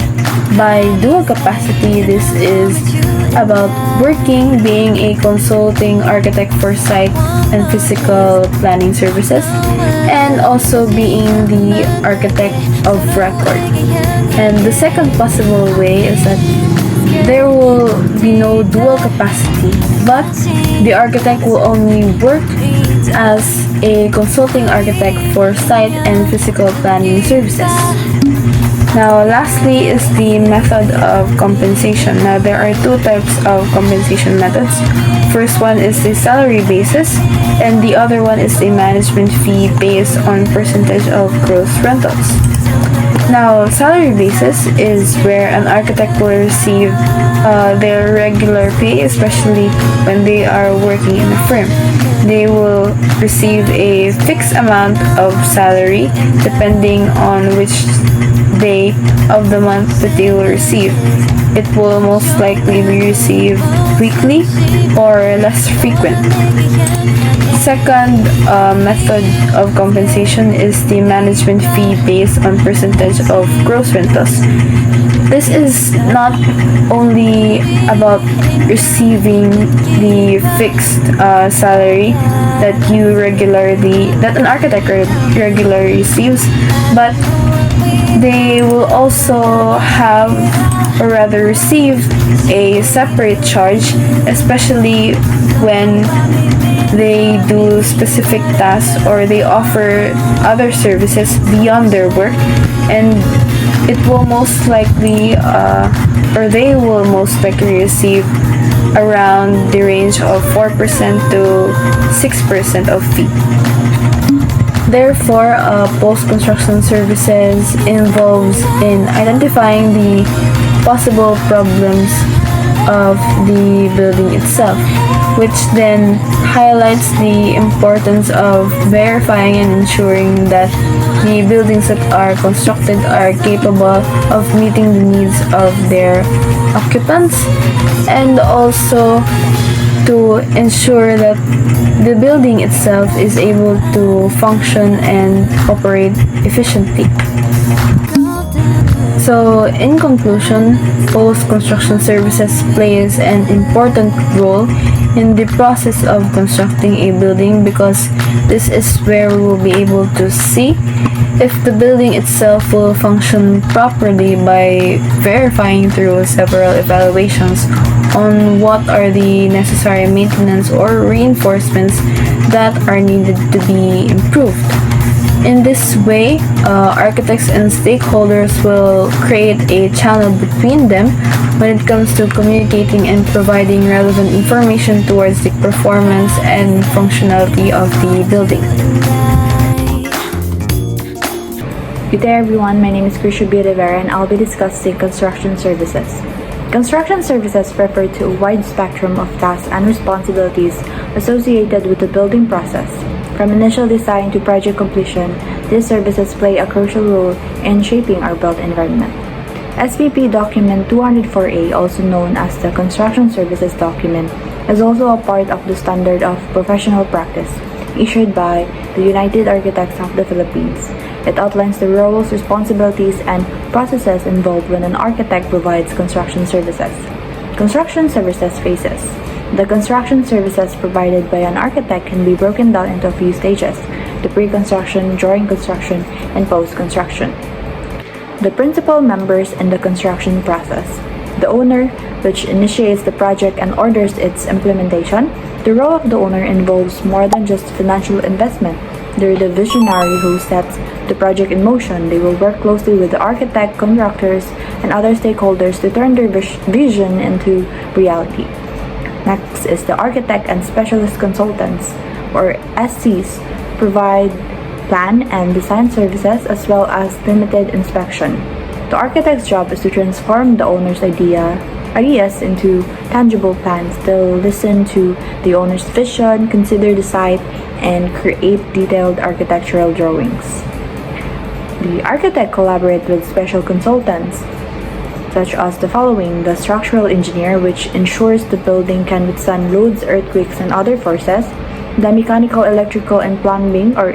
A: By dual capacity, this is about being a consulting architect for site and physical planning services, and also being the architect of record. And the second possible way is that there will be no dual capacity, but the architect will only work as a consulting architect for site and physical planning services. Now, lastly is the method of compensation. Now, there are two types of compensation methods. First one is the salary basis, and the other one is the management fee based on percentage of gross rentals. Now, salary basis is where an architect will receive their regular pay, especially when they are working in a firm.
F: they will receive a fixed amount of salary depending on which day of the month that they will receive. It will most likely be received weekly or less frequent. Second method of compensation is the management fee based on percentage of gross rentals. This is not only about receiving the fixed salary that an architect regularly receives, but they will also have or rather receive a separate charge, especially when they do specific tasks or they offer other services beyond their work, and it will most likely or they will most likely receive around the range of 4% to 6% of fee. Therefore, post-construction services involves in identifying the possible problems of the building itself, which then highlights the importance of verifying and ensuring that the buildings that are constructed are capable of meeting the needs of their occupants, and also to ensure that the building itself is able to function and operate efficiently. So, in conclusion, post-construction services plays an important role in the process of constructing a building, because this is where we will be able to see if the building itself will function properly by verifying through several evaluations on what are the necessary maintenance or reinforcements that are needed to be improved. In this way, architects and stakeholders will create a channel between them when it comes to communicating and providing relevant information towards the performance and functionality of the building.
G: Good day everyone, my name is Krisha B. Rivera and I'll be discussing construction services. Construction services refer to a wide spectrum of tasks and responsibilities associated with the building process. From initial design to project completion, these services play a crucial role in shaping our built environment. SPP Document 204A, also known as the Construction Services Document, is also a part of the Standard of Professional Practice, issued by the United Architects of the Philippines. It outlines the roles, responsibilities, and processes involved when an architect provides construction services. Construction services phases. The construction services provided by an architect can be broken down into a few stages: the pre-construction, during construction, and post-construction. The principal members in the construction process: the owner, which initiates the project and orders its implementation. The role of the owner involves more than just financial investment. They're the visionary who sets the project in motion. They will work closely with the architect, contractors, and other stakeholders to turn their vision into reality. Next is the architect and specialist consultants, or SCs, provide plan and design services as well as limited inspection. The architect's job is to transform the owner's ideas into tangible plans. They'll listen to the owner's vision, consider the site, and create detailed architectural drawings. The architect collaborates with special consultants, such as the following: the structural engineer, which ensures the building can withstand loads, earthquakes, and other forces; the mechanical, electrical, and plumbing, or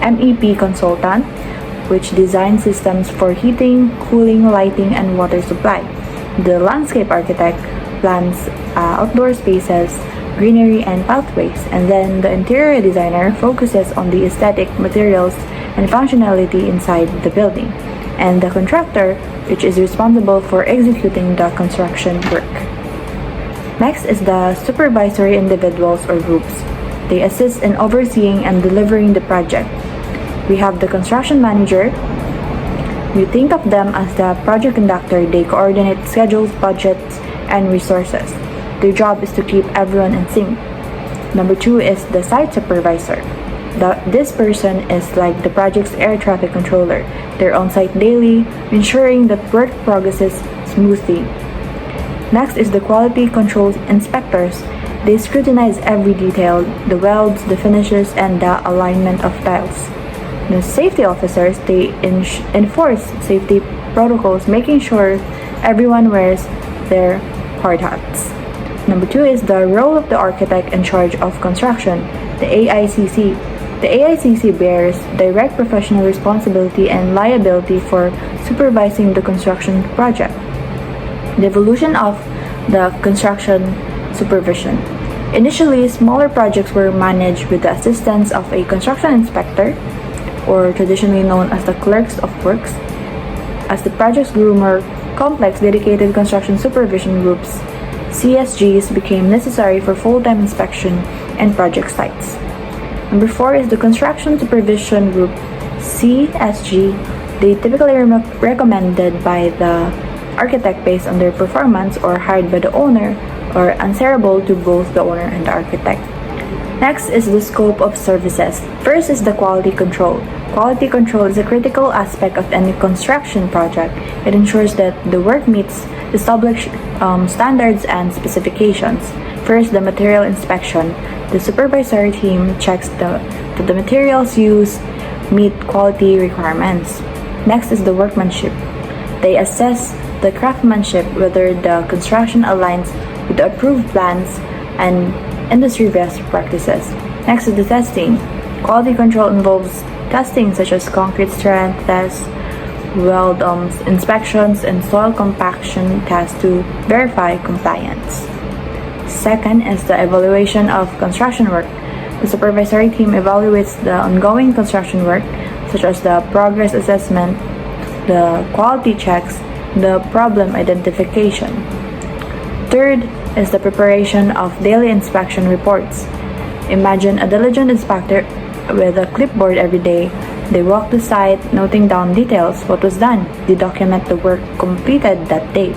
G: MEP consultant, which designs systems for heating, cooling, lighting, and water supply; the landscape architect plans outdoor spaces, greenery, and pathways; and then the interior designer focuses on the aesthetic, materials, and functionality inside the building; and the contractor, which is responsible for executing the construction work. Next is the supervisory individuals or groups. They assist in overseeing and delivering the project. We have the construction manager. You think of them as the project conductor. They coordinate schedules, budgets, and resources. Their job is to keep everyone in sync. Number 2 is the site supervisor. This person is like the project's air traffic controller. They're on site daily, ensuring that work progresses smoothly. Next is the quality control inspectors, They scrutinize every detail, the welds, the finishes, and the alignment of tiles. The safety officers, they enforce safety protocols, making sure everyone wears their hard hats. Number 2 is the role of the architect in charge of construction, the AICC. The AICC bears direct professional responsibility and liability for supervising the construction project. The evolution of the construction supervision. Initially, smaller projects were managed with the assistance of a construction inspector, or traditionally known as the clerks of works. As the projects grew more complex, dedicated construction supervision groups, CSGs, became necessary for full-time inspection and project sites. Number 4 is the construction supervision group, CSG. They typically recommended by the architect based on their performance or hired by the owner or answerable to both the owner and the architect. Next is the scope of services. First is the quality control. Quality control is a critical aspect of any construction project. It ensures that the work meets established standards and specifications. First, the material inspection. The supervisory team checks that the materials used meet quality requirements. Next is the workmanship. They assess the craftsmanship, whether the construction aligns with the approved plans and industry best practices. Next is the testing. Quality control involves testing such as concrete strength tests, weld inspections, and soil compaction tests to verify compliance. Second is the evaluation of construction work. The supervisory team evaluates the ongoing construction work, such as the progress assessment, the quality checks, the problem identification. Third is the preparation of daily inspection reports. Imagine a diligent inspector with a clipboard every day. They walk the site, noting down details, what was done. They document the work completed that day.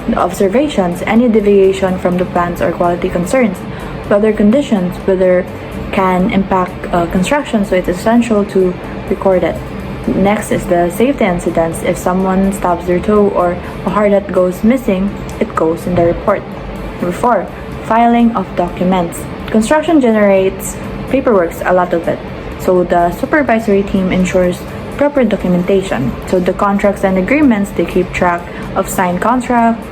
G: The observations, any deviation from the plans or quality concerns, weather conditions, whether can impact construction, so it's essential to record it. Next is the safety incidents. If someone stubs their toe or a hard hat goes missing, it goes in the report. Number 4, filing of documents. Construction generates paperwork, a lot of it. So the supervisory team ensures proper documentation. So the contracts and agreements, they keep track of signed contracts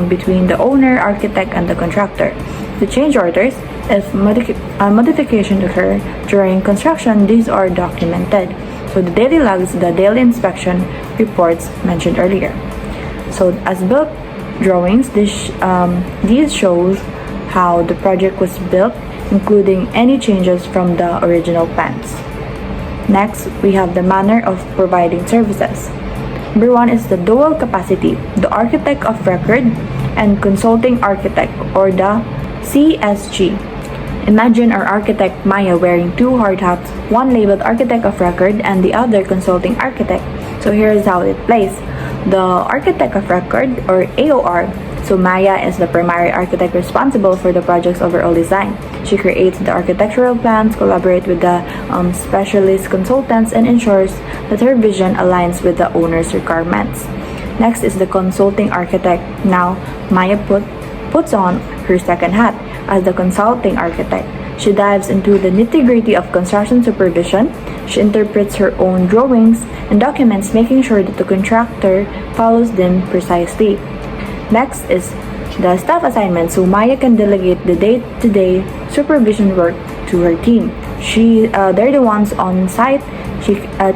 G: between the owner, architect, and the contractor. The change orders, if modification occur during construction, these are documented. So the daily logs, the daily inspection reports mentioned earlier. So as built drawings, these shows how the project was built, including any changes from the original plans. Next, we have the manner of providing services. Number 1 is the dual capacity, the architect of record and consulting architect, or the CSG. Imagine our architect Maya wearing 2 hard hats, one labeled architect of record and the other consulting architect. So here's how it plays. The architect of record, or AOR, so Maya is the primary architect responsible for the project's overall design. She creates the architectural plans, collaborates with the specialist consultants, and ensures that her vision aligns with the owner's requirements. Next is the consulting architect. Now, Maya puts on her second hat as the consulting architect. She dives into the nitty-gritty of construction supervision. She interprets her own drawings and documents, making sure that the contractor follows them precisely. Next is the staff assignment, so Maya can delegate the day-to-day supervision work to her team. They're the ones on site,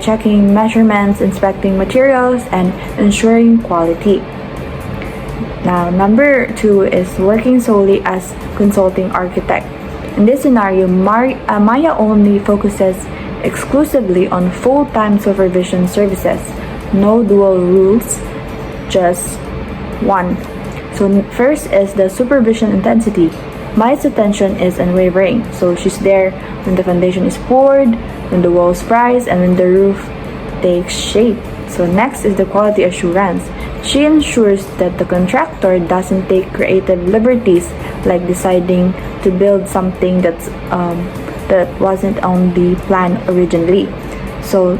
G: checking measurements, inspecting materials, and ensuring quality. Now, number 2 is working solely as consulting architect. In this scenario, Maya only focuses exclusively on full-time supervision services. No dual rules, just one. So first is the supervision intensity. Maya's attention is unwavering. So she's there when the foundation is poured, when the walls rise, and when the roof takes shape. So next is the quality assurance. She ensures that the contractor doesn't take creative liberties, like deciding to build something that wasn't on the plan originally. So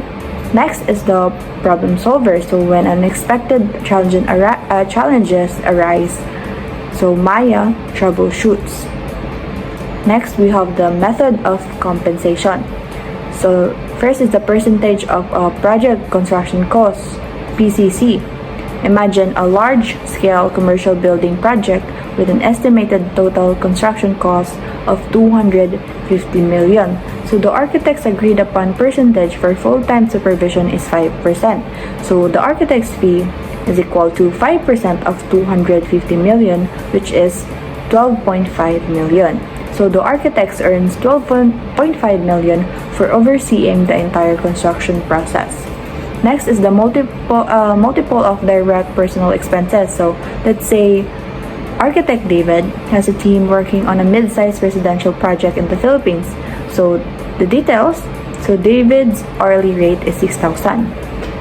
G: next is the problem solver. So when unexpected challenges arise, so Maya troubleshoots. Next, we have the method of compensation. So, first is the percentage of project construction costs, PCC. Imagine a large-scale commercial building project with an estimated total construction cost of 250 million. So the architect's agreed upon percentage for full-time supervision is 5%. So the architect's fee is equal to 5% of 250 million, which is 12.5 million. So the architect earns 12.5 million for overseeing the entire construction process. Next is the multiple of direct personal expenses. So let's say Architect David has a team working on a mid-sized residential project in the Philippines. So the details, so David's hourly rate is 6,000.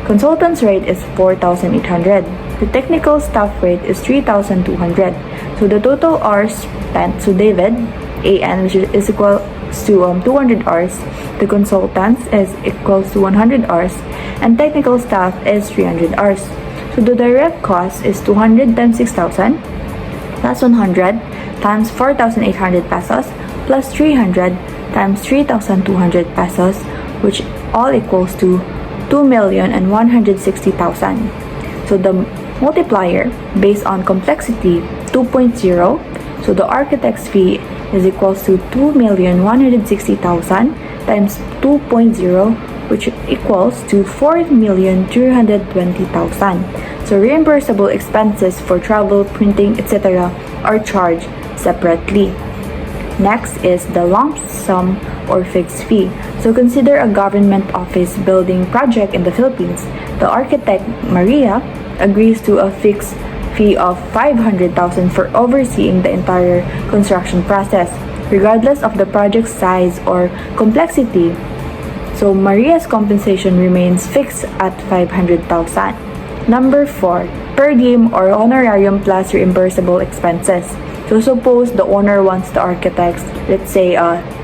G: Consultant's rate is 4,800. The technical staff rate is 3,200. So the total hours spent to David, AN, which is equal to 200 hours, the consultants is equals to 100 hours, and technical staff is 300 hours. So the direct cost is 200 times 6,000 plus 100 times 4,800 pesos plus 300 times 3,200 pesos, which all equals to 2,160,000. So the multiplier based on complexity 2.0, so the architect's fee is equals to 2,160,000 times 2.0, which equals to 4,320,000. So reimbursable expenses for travel, printing, etc. are charged separately. Next is the lump sum or fixed fee. So consider a government office building project in the Philippines. The architect, Maria, agrees to a fixed fee of 500,000 for overseeing the entire construction process, regardless of the project size or complexity. So Maria's compensation remains fixed at 500,000. Number 4, per diem or honorarium plus reimbursable expenses. So suppose the owner wants the architects, let's say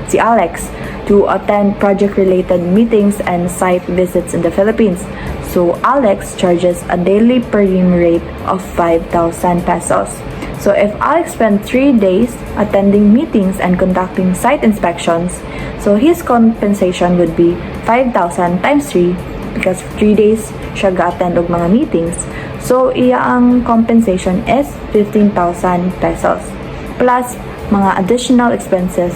G: si Alex, to attend project-related meetings and site visits in the Philippines. So Alex charges a daily per diem rate of 5,000 pesos. So if Alex spent 3 days attending meetings and conducting site inspections, so his compensation would be 5,000 times 3 because 3 days siya ga-attend og mga meetings. So iya ang compensation is 15,000 pesos plus mga additional expenses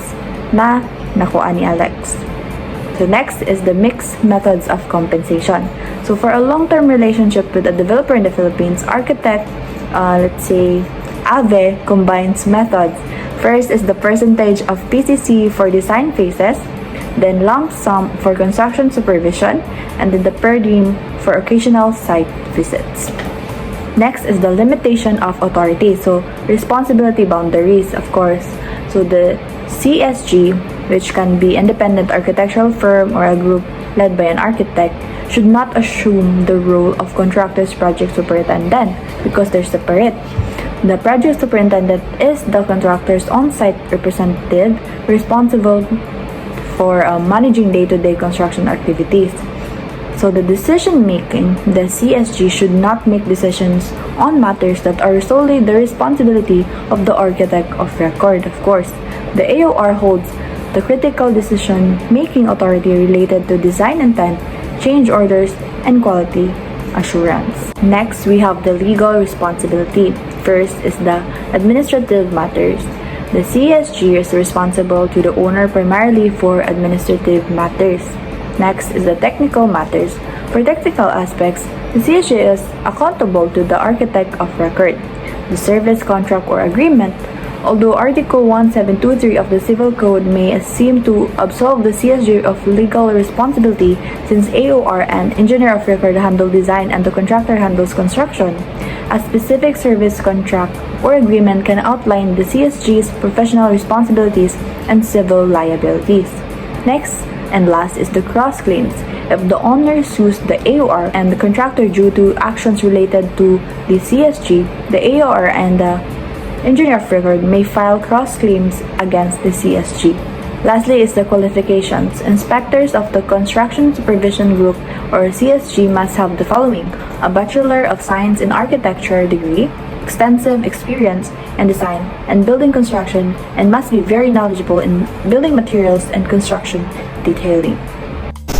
G: na nakuha ni Alex. So next is the mixed methods of compensation. So for a long-term relationship with a developer in the Philippines, architect, let's say Ave, combines methods. First is the percentage of PCC for design phases, then lump sum for construction supervision, and then the per diem for occasional site visits. Next is the limitation of authority, so responsibility boundaries, of course. So the CSG, which can be independent architectural firm or a group led by an architect, should not assume the role of contractor's project superintendent because they're separate. The project superintendent is the contractor's on-site representative responsible for managing day-to-day construction activities. So the decision making, the CSG should not make decisions on matters that are solely the responsibility of the architect of record, of course. The AOR holds the critical decision-making authority related to design intent, change orders, and quality assurance. Next, we have the legal responsibility. First is the administrative matters. The CSG is responsible to the owner primarily for administrative matters. Next is the technical matters. For technical aspects, the CSG is accountable to the architect of record. The service contract or agreement, although Article 1723 of the Civil Code may seem to absolve the CSG of legal responsibility since AOR and engineer of record handle design and the contractor handles construction, a specific service contract or agreement can outline the CSG's professional responsibilities and civil liabilities. Next and last is the cross claims. If the owner sues the AOR and the contractor due to actions related to the CSG, the AOR and the engineer of record may file cross claims against the CSG. Lastly is the qualifications. Inspectors of the Construction Supervision Group or CSG must have the following: a Bachelor of Science in Architecture degree, extensive experience in design and building construction, and must be very knowledgeable in building materials and construction detailing.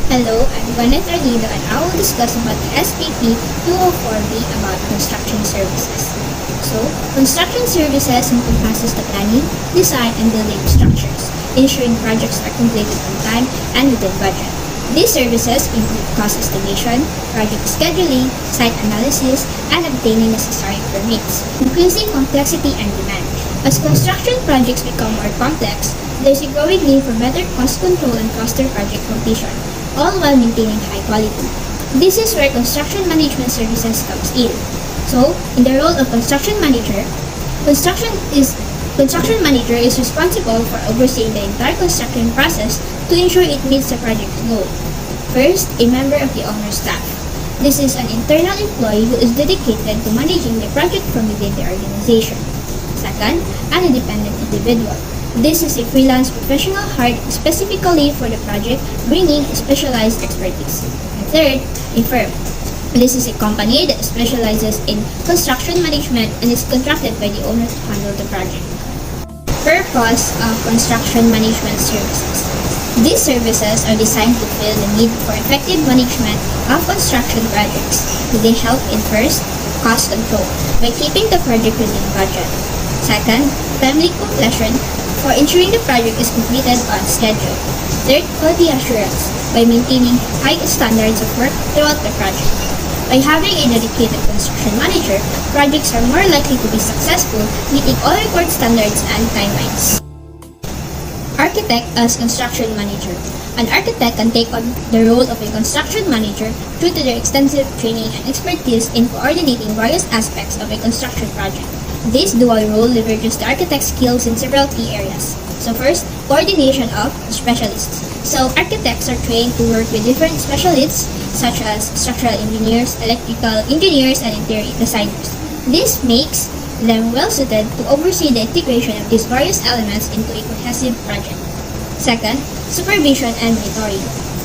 H: Hello, I'm Gweneth Ardino and I will discuss about the SPP 204B about construction services. So, construction services encompasses the planning, design, and building of structures, ensuring projects are completed on time and within budget. These services include cost estimation, project scheduling, site analysis, and obtaining necessary permits, increasing complexity and demand. As construction projects become more complex, there is a growing need for better cost control and faster project completion, all while maintaining high quality. This is where construction management services comes in. So, in the role of construction manager, construction manager is responsible for overseeing the entire construction process to ensure it meets the project goal. First, a member of the owner's staff. This is an internal employee who is dedicated to managing the project from within the organization. Second, an independent individual. This is a freelance professional hired specifically for the project, bringing specialized expertise. And third, a firm. This is a company that specializes in construction management and is contracted by the owner to handle the project. Purpose of construction management services. These services are designed to fill the need for effective management of construction projects. They help in first, cost control by keeping the project within budget. Second, timely completion for ensuring the project is completed on schedule. Third, quality assurance by maintaining high standards of work throughout the project. By having a dedicated construction manager, projects are more likely to be successful, meeting all required standards and timelines. Architect as construction manager. An architect can take on the role of a construction manager due to their extensive training and expertise in coordinating various aspects of a construction project. This dual role leverages the architect's skills in several key areas. So first, coordination of specialists. So architects are trained to work with different specialists such as structural engineers, electrical engineers, and interior designers. This makes them well suited to oversee the integration of these various elements into a cohesive project. Second, supervision and monitoring.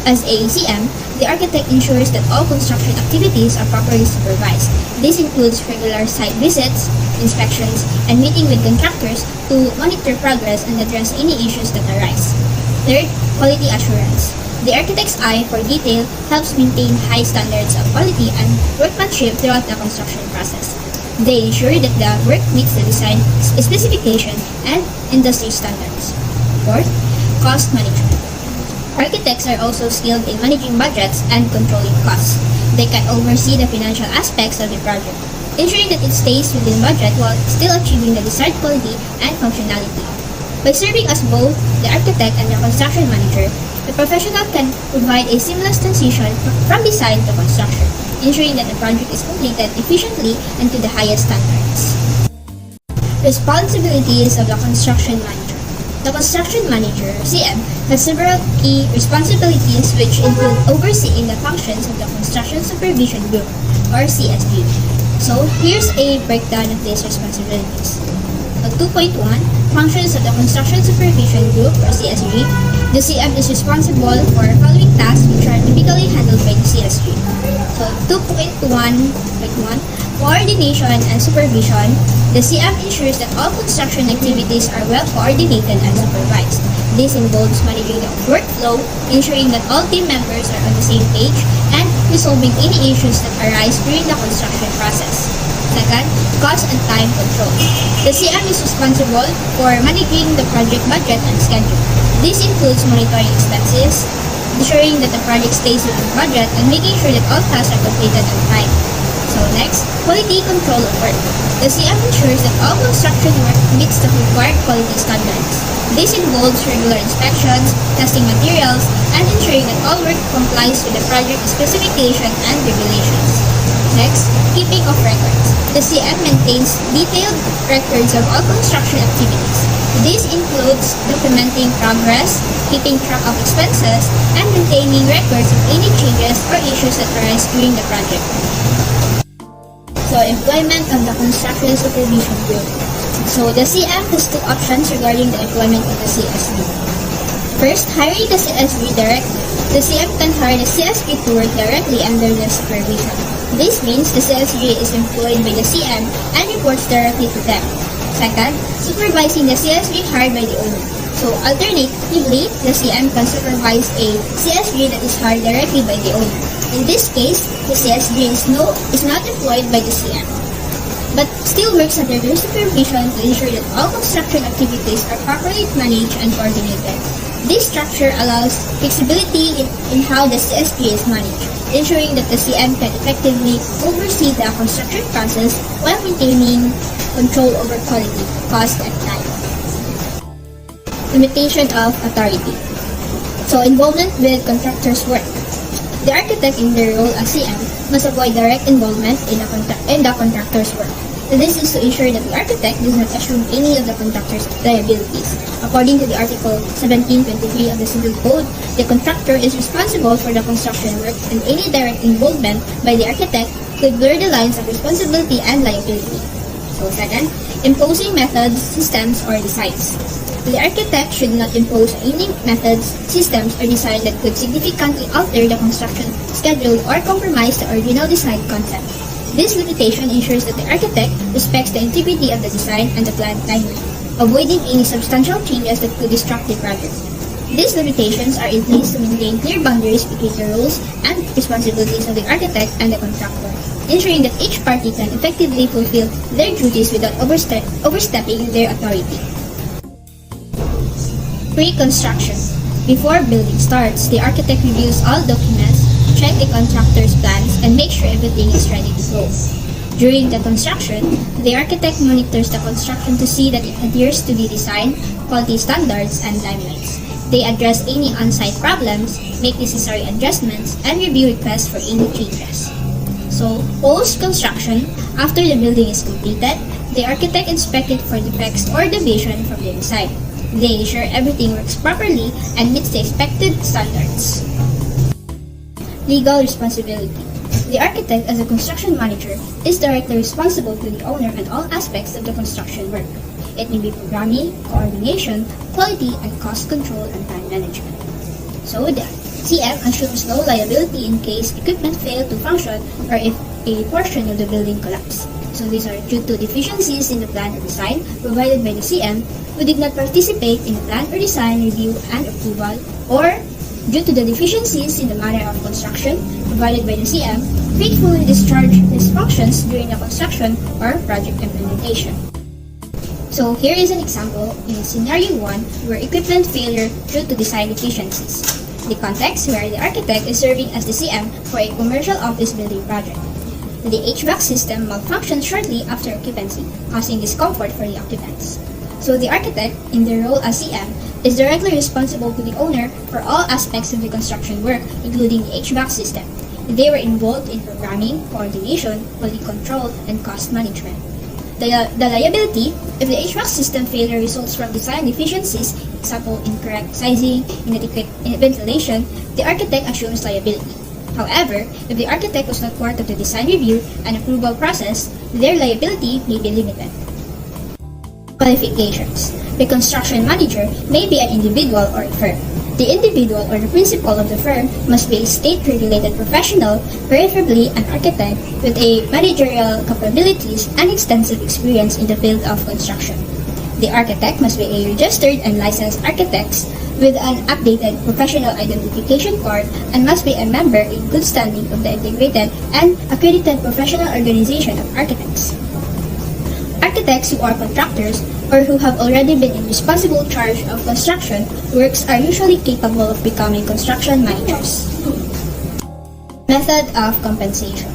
H: As AECM, the architect ensures that all construction activities are properly supervised. This includes regular site visits, inspections, and meeting with contractors to monitor progress and address any issues that arise. Third, quality assurance. The architect's eye for detail helps maintain high standards of quality and workmanship throughout the construction process. They ensure that the work meets the design specification and industry standards. Fourth, cost management. Architects are also skilled in managing budgets and controlling costs. They can oversee the financial aspects of the project, ensuring that it stays within budget while still achieving the desired quality and functionality. By serving as both the architect and the construction manager, the professional can provide a seamless transition from design to construction, ensuring that the project is completed efficiently and to the highest standards. Responsibilities of the construction manager. The construction manager, CM, has several key responsibilities which include overseeing the functions of the Construction Supervision Group, or CSG. So, here's a breakdown of these responsibilities. 2.1, Functions of the Construction Supervision Group, or CSG. The CM is responsible for following tasks which are typically handled by the CSG. So, 2.1.1, Coordination and Supervision. The CM ensures that all construction activities are well coordinated and supervised. This involves managing the workflow, ensuring that all team members are on the same page, and resolving any issues that arise during the construction process. Second, cost and time control. The CM is responsible for managing the project budget and schedule. This includes monitoring expenses, ensuring that the project stays within budget, and making sure that all tasks are completed on time. So next, quality control of work. The CM ensures that all construction work meets the required quality standards. This involves regular inspections, testing materials, and ensuring that all work complies with the project specification and regulations. Next, keeping of records. The CM maintains detailed records of all construction activities. This includes documenting progress, keeping track of expenses, and maintaining records of any changes or issues that arise during the project. So, employment of the Construction Supervision Group. So, the CM has two options regarding the employment of the CSG. First, hiring the CSG directly. The CM can hire the CSG to work directly under their supervision. This means the CSG is employed by the CM and reports directly to them. Second, supervising the CSG hired by the owner. So alternatively, the CM can supervise a CSG that is hired directly by the owner. In this case, the CSG is not employed by the CM, but still works under their supervision to ensure that all construction activities are properly managed and coordinated. This structure allows flexibility in how the CSG is managed, ensuring that the CM can effectively oversee the construction process while maintaining control over quality, cost, and time. Limitation of authority. So, involvement with contractors' work. The architect in their role as CM must avoid direct involvement in the contractor's work. This is to ensure that the architect does not assume any of the contractor's liabilities. According to the Article 1723 of the Civil Code, the contractor is responsible for the construction work, and any direct involvement by the architect could blur the lines of responsibility and liability. So second, imposing methods, systems, or designs. The architect should not impose any methods, systems, or design that could significantly alter the construction schedule or compromise the original design concept. This limitation ensures that the architect respects the integrity of the design and the planned timeline, avoiding any substantial changes that could disrupt the project. These limitations are in place to maintain clear boundaries between the roles and responsibilities of the architect and the contractor, ensuring that each party can effectively fulfill their duties without overstepping their authority. Pre-construction. Before building starts, the architect reviews all documents, check the contractor's plans, and make sure everything is ready to go. During the construction, the architect monitors the construction to see that it adheres to the design, quality standards, and timelines. They address any on-site problems, make necessary adjustments, and review requests for any changes. So, post-construction, after the building is completed, the architect inspects it for defects or deviation from the design. They ensure everything works properly and meets the expected standards. Legal responsibility. The architect, as a construction manager, is directly responsible to the owner and all aspects of the construction work. It may be programming, coordination, quality, and cost control and time management. So the CM assumes no liability in case equipment fail to function or if a portion of the building collapses. So these are due to deficiencies in the plan or design provided by the CM who did not participate in the plan or design review and approval, or due to the deficiencies in the manner of construction provided by the CM, faithfully discharge his functions during the construction or project implementation. So here is an example in scenario 1 where equipment failure due to design deficiencies. The context where the architect is serving as the CM for a commercial office building project. The HVAC system malfunctioned shortly after occupancy, causing discomfort for the occupants. So the architect, in their role as CM, is directly responsible to the owner for all aspects of the construction work, including the HVAC system. They were involved in programming, coordination, quality control, and cost management. The liability, if the HVAC system failure results from design deficiencies, example, incorrect sizing, inadequate ventilation, the architect assumes liability. However, if the architect was not part of the design review and approval process, their liability may be limited. Qualifications. The construction manager may be an individual or a firm. The individual or the principal of the firm must be a state-regulated professional, preferably an architect with a managerial capabilities and extensive experience in the field of construction. The architect must be a registered and licensed architect with an updated professional identification card and must be a member in good standing of the integrated and accredited professional organization of architects. Architects who are contractors or who have already been in responsible charge of construction works are usually capable of becoming construction managers. Method of compensation.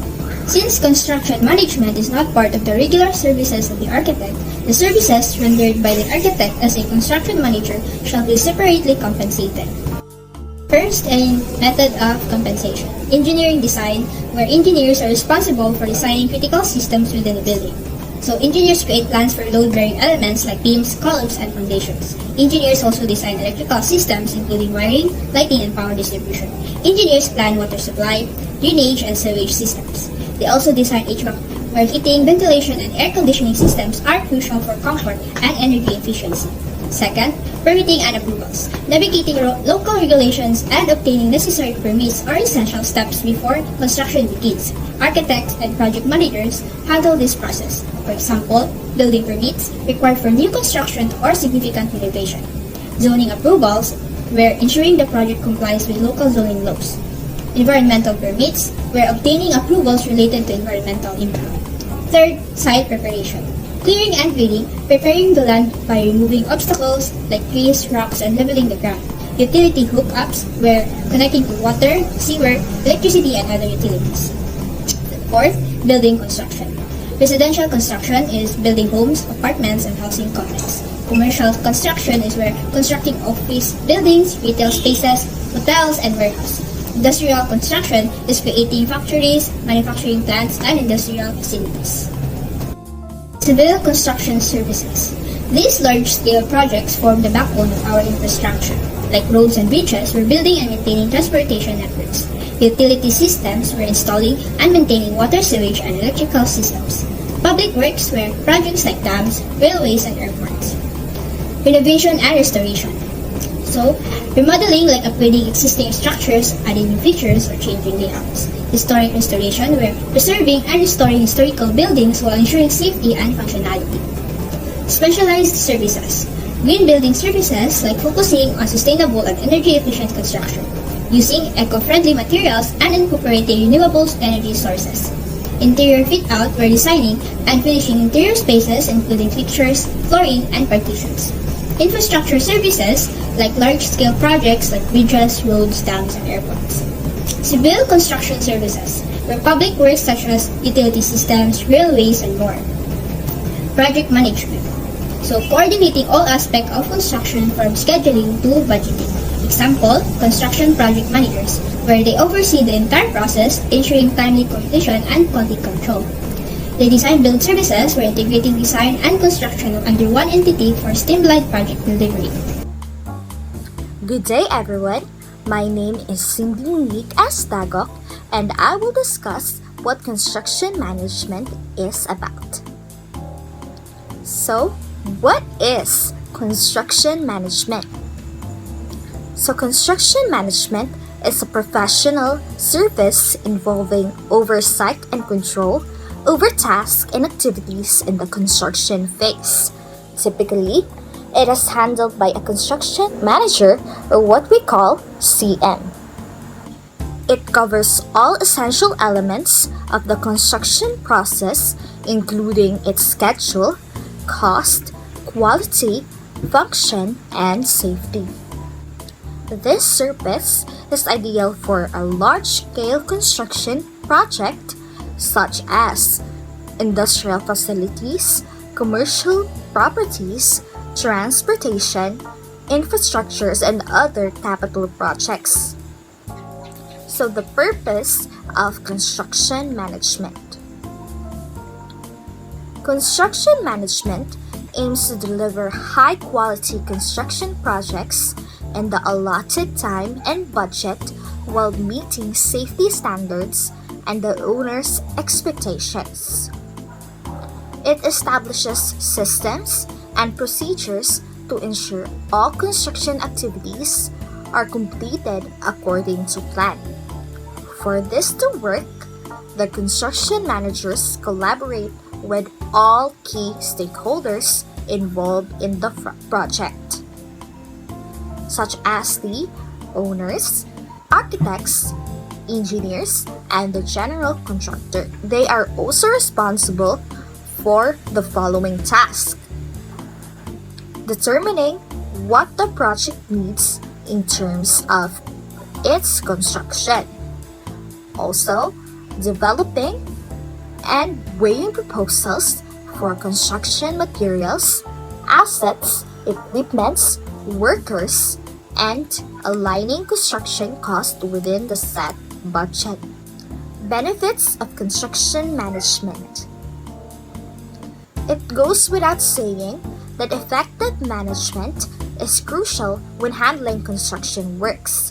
H: Since construction management is not part of the regular services of the architect, the services rendered by the architect as a construction manager shall be separately compensated. First, a method of compensation. Engineering design, where engineers are responsible for designing critical systems within a building. So engineers create plans for load-bearing elements like beams, columns, and foundations. Engineers also design electrical systems including wiring, lighting, and power distribution. Engineers plan water supply, drainage, and sewage systems. They also design HVAC where heating, ventilation, and air conditioning systems are crucial for comfort and energy efficiency. Second, permitting and approvals. Navigating local regulations and obtaining necessary permits are essential steps before construction begins. Architects and project managers handle this process. For example, building permits required for new construction or significant renovation. Zoning approvals, where ensuring the project complies with local zoning laws. Environmental permits, where obtaining approvals related to environmental impact. Third, site preparation. Clearing and grading, preparing the land by removing obstacles like trees, rocks, and leveling the ground. Utility hookups, where connecting to water, sewer, electricity, and other utilities. Fourth, building construction. Residential construction is building homes, apartments, and housing complexes. Commercial construction is where constructing office buildings, retail spaces, hotels, and warehouses. Industrial construction is creating factories, manufacturing plants, and industrial facilities. Civil construction services. These large-scale projects form the backbone of our infrastructure. Like roads and bridges, we're building and maintaining transportation networks. Utility systems, we're installing and maintaining water, sewage, and electrical systems. Public works, where projects like dams, railways, and airports. Renovation and restoration. So, remodeling like upgrading existing structures, adding new features, or changing layouts. Historic restoration, where preserving and restoring historical buildings while ensuring safety and functionality. Specialized services. Green building services like focusing on sustainable and energy-efficient construction, using eco-friendly materials and incorporating renewable energy sources. Interior fit-out, where designing and finishing interior spaces including fixtures, flooring, and partitions. Infrastructure services like large-scale projects like bridges, roads, dams, and airports. Civil construction services, where public works such as utility systems, railways, and more. Project management. So, coordinating all aspects of construction from scheduling to budgeting. Example, construction project managers, where they oversee the entire process, ensuring timely completion and quality control. They design build services, where integrating design and construction under one entity for streamlined project delivery.
I: Good day, everyone. My name is Cindy Monique Astagok, and I will discuss what construction management is about. So, what is construction management? So, construction management is a professional service involving oversight and control over tasks and activities in the construction phase. Typically, it is handled by a construction manager, or what we call CM. It covers all essential elements of the construction process, including its schedule, cost, quality, function, and safety. This service is ideal for a large-scale construction project such as industrial facilities, commercial properties, transportation, infrastructures, and other capital projects. So, the purpose of construction management. Construction management aims to deliver high-quality construction projects in the allotted time and budget while meeting safety standards and the owner's expectations. It establishes systems and procedures to ensure all construction activities are completed according to plan. For this to work, the construction managers collaborate with all key stakeholders involved in the project, such as the owners, architects, engineers, and the general contractor. They are also responsible for the following tasks: determining what the project needs in terms of its construction, also developing and weighing proposals for construction materials, assets, equipments, workers, and aligning construction costs within the set budget. Benefits of construction management. It goes without saying that effective management is crucial when handling construction works.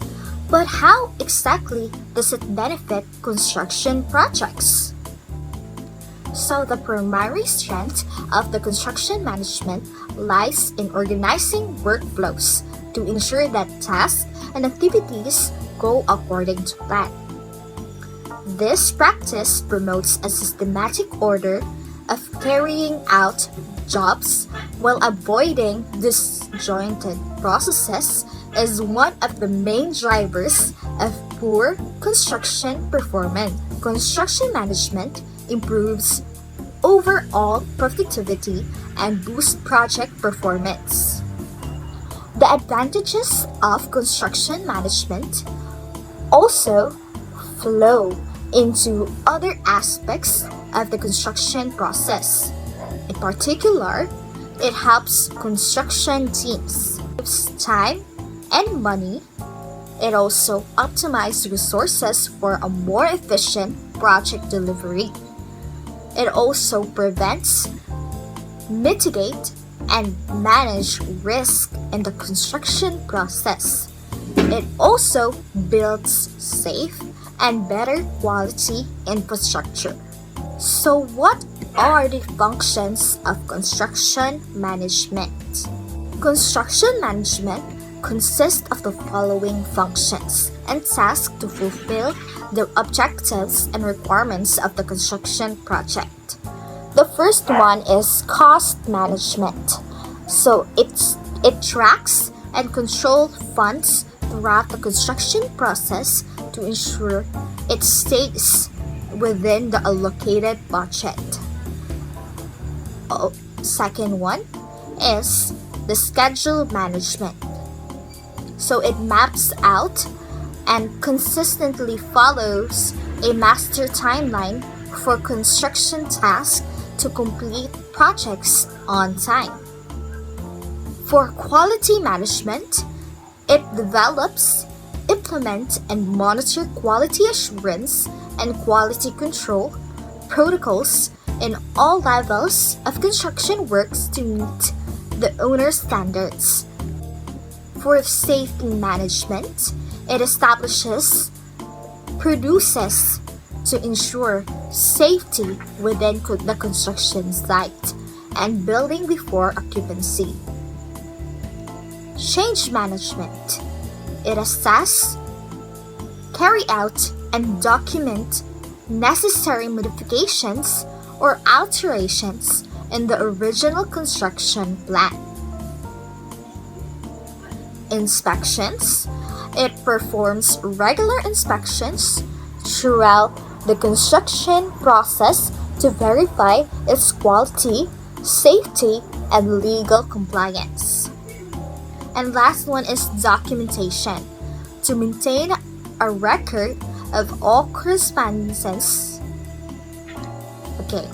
I: But how exactly does it benefit construction projects? So the primary strength of the construction management lies in organizing workflows to ensure that tasks and activities go according to plan. This practice promotes a systematic order of carrying out jobs while avoiding disjointed processes is one of the main drivers of poor construction performance. Construction management improves overall productivity and boosts project performance. The advantages of construction management also flow into other aspects of the construction process. In particular, it helps construction teams saves time and money. It also optimizes resources for a more efficient project delivery. It also prevents, mitigate, and manage risk in the construction process. It also builds safe and better quality infrastructure. So what are the functions of construction management? Construction management consists of the following functions and tasks to fulfill the objectives and requirements of the construction project. The first one is cost management. So it tracks and controls funds throughout the construction process to ensure it stays within the allocated budget. Second one is the schedule management. So it maps out and consistently follows a master timeline for construction tasks to complete projects on time. For quality management, it develops, implements, and monitor quality assurance and quality control protocols in all levels of construction works to meet the owner's standards. For safety management, it establishes, produces to ensure safety within the construction site and building before occupancy. Change management. It assesses, carry out, and document necessary modifications or alterations in the original construction plan. Inspections. It performs regular inspections throughout the construction process to verify its quality, safety, and legal compliance. And last one is documentation. To maintain a record of all correspondences. Okay.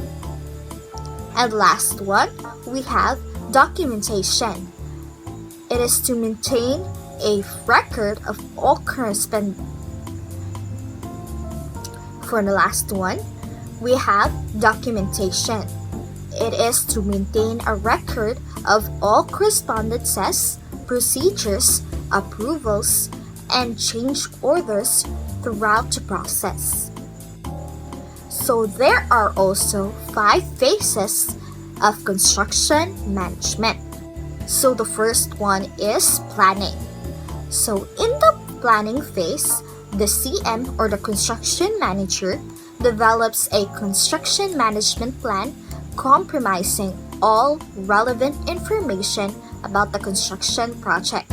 I: And last one, we have documentation. It is to maintain a record of all correspondence. For the last one, we have documentation. It is to maintain a record of all correspondences, procedures, approvals, and change orders throughout the process. So there are also 5 phases of construction management. So the first one is planning. So in the planning phase, the CM or the construction manager develops a construction management plan comprising all relevant information about the construction project.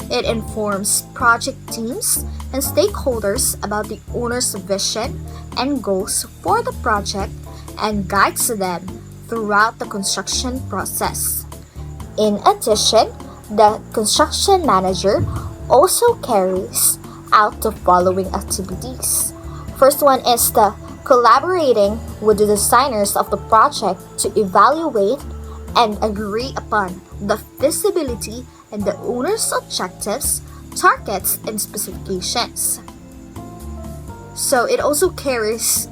I: It informs project teams and stakeholders about the owner's vision and goals for the project and guides them throughout the construction process. In addition, the construction manager also carries out the following activities. First one is the collaborating with the designers of the project to evaluate and agree upon the feasibility and the owner's objectives, targets, and specifications. So it also carries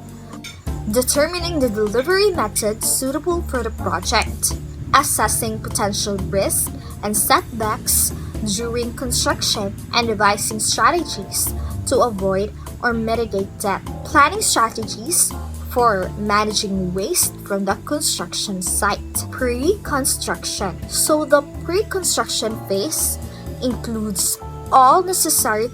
I: determining the delivery method suitable for the project, assessing potential risks and setbacks during construction, and devising strategies to avoid or mitigate them. Planning strategies for managing waste from the construction site. Pre-construction. So the pre-construction phase includes all necessary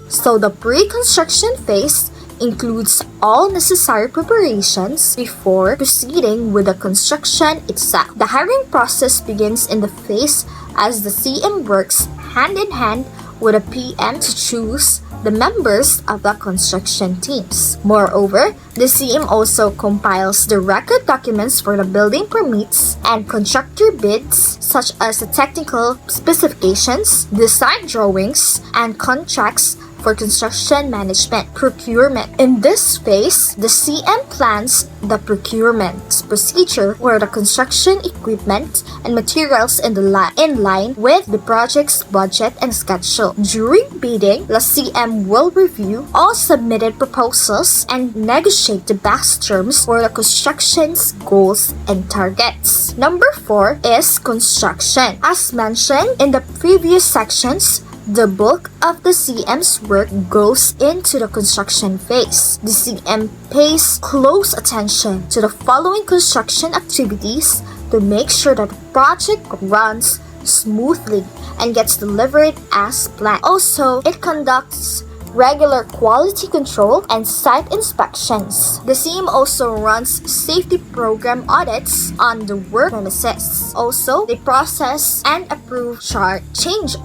I: preparations before proceeding with the construction itself. The hiring process begins in the phase as the CM works hand in hand with a PM to choose the members of the construction teams. Moreover, the CM also compiles the record documents for the building permits and contractor bids, such as the technical specifications, design drawings, and contracts for construction management. Procurement. In this phase, the CM plans the procurement procedure where the construction equipment and materials in line with the project's budget and schedule. During bidding, the CM will review all submitted proposals and negotiate the best terms for the construction's goals and targets. Number 4 is construction. As mentioned in the previous sections, the bulk of the CM's work goes into the construction phase. The CM pays close attention to the following construction activities to make sure that the project runs smoothly and gets delivered as planned. Also, it conducts regular quality control and site inspections. The CM also runs safety program audits on the work premises. Also, they process and approve change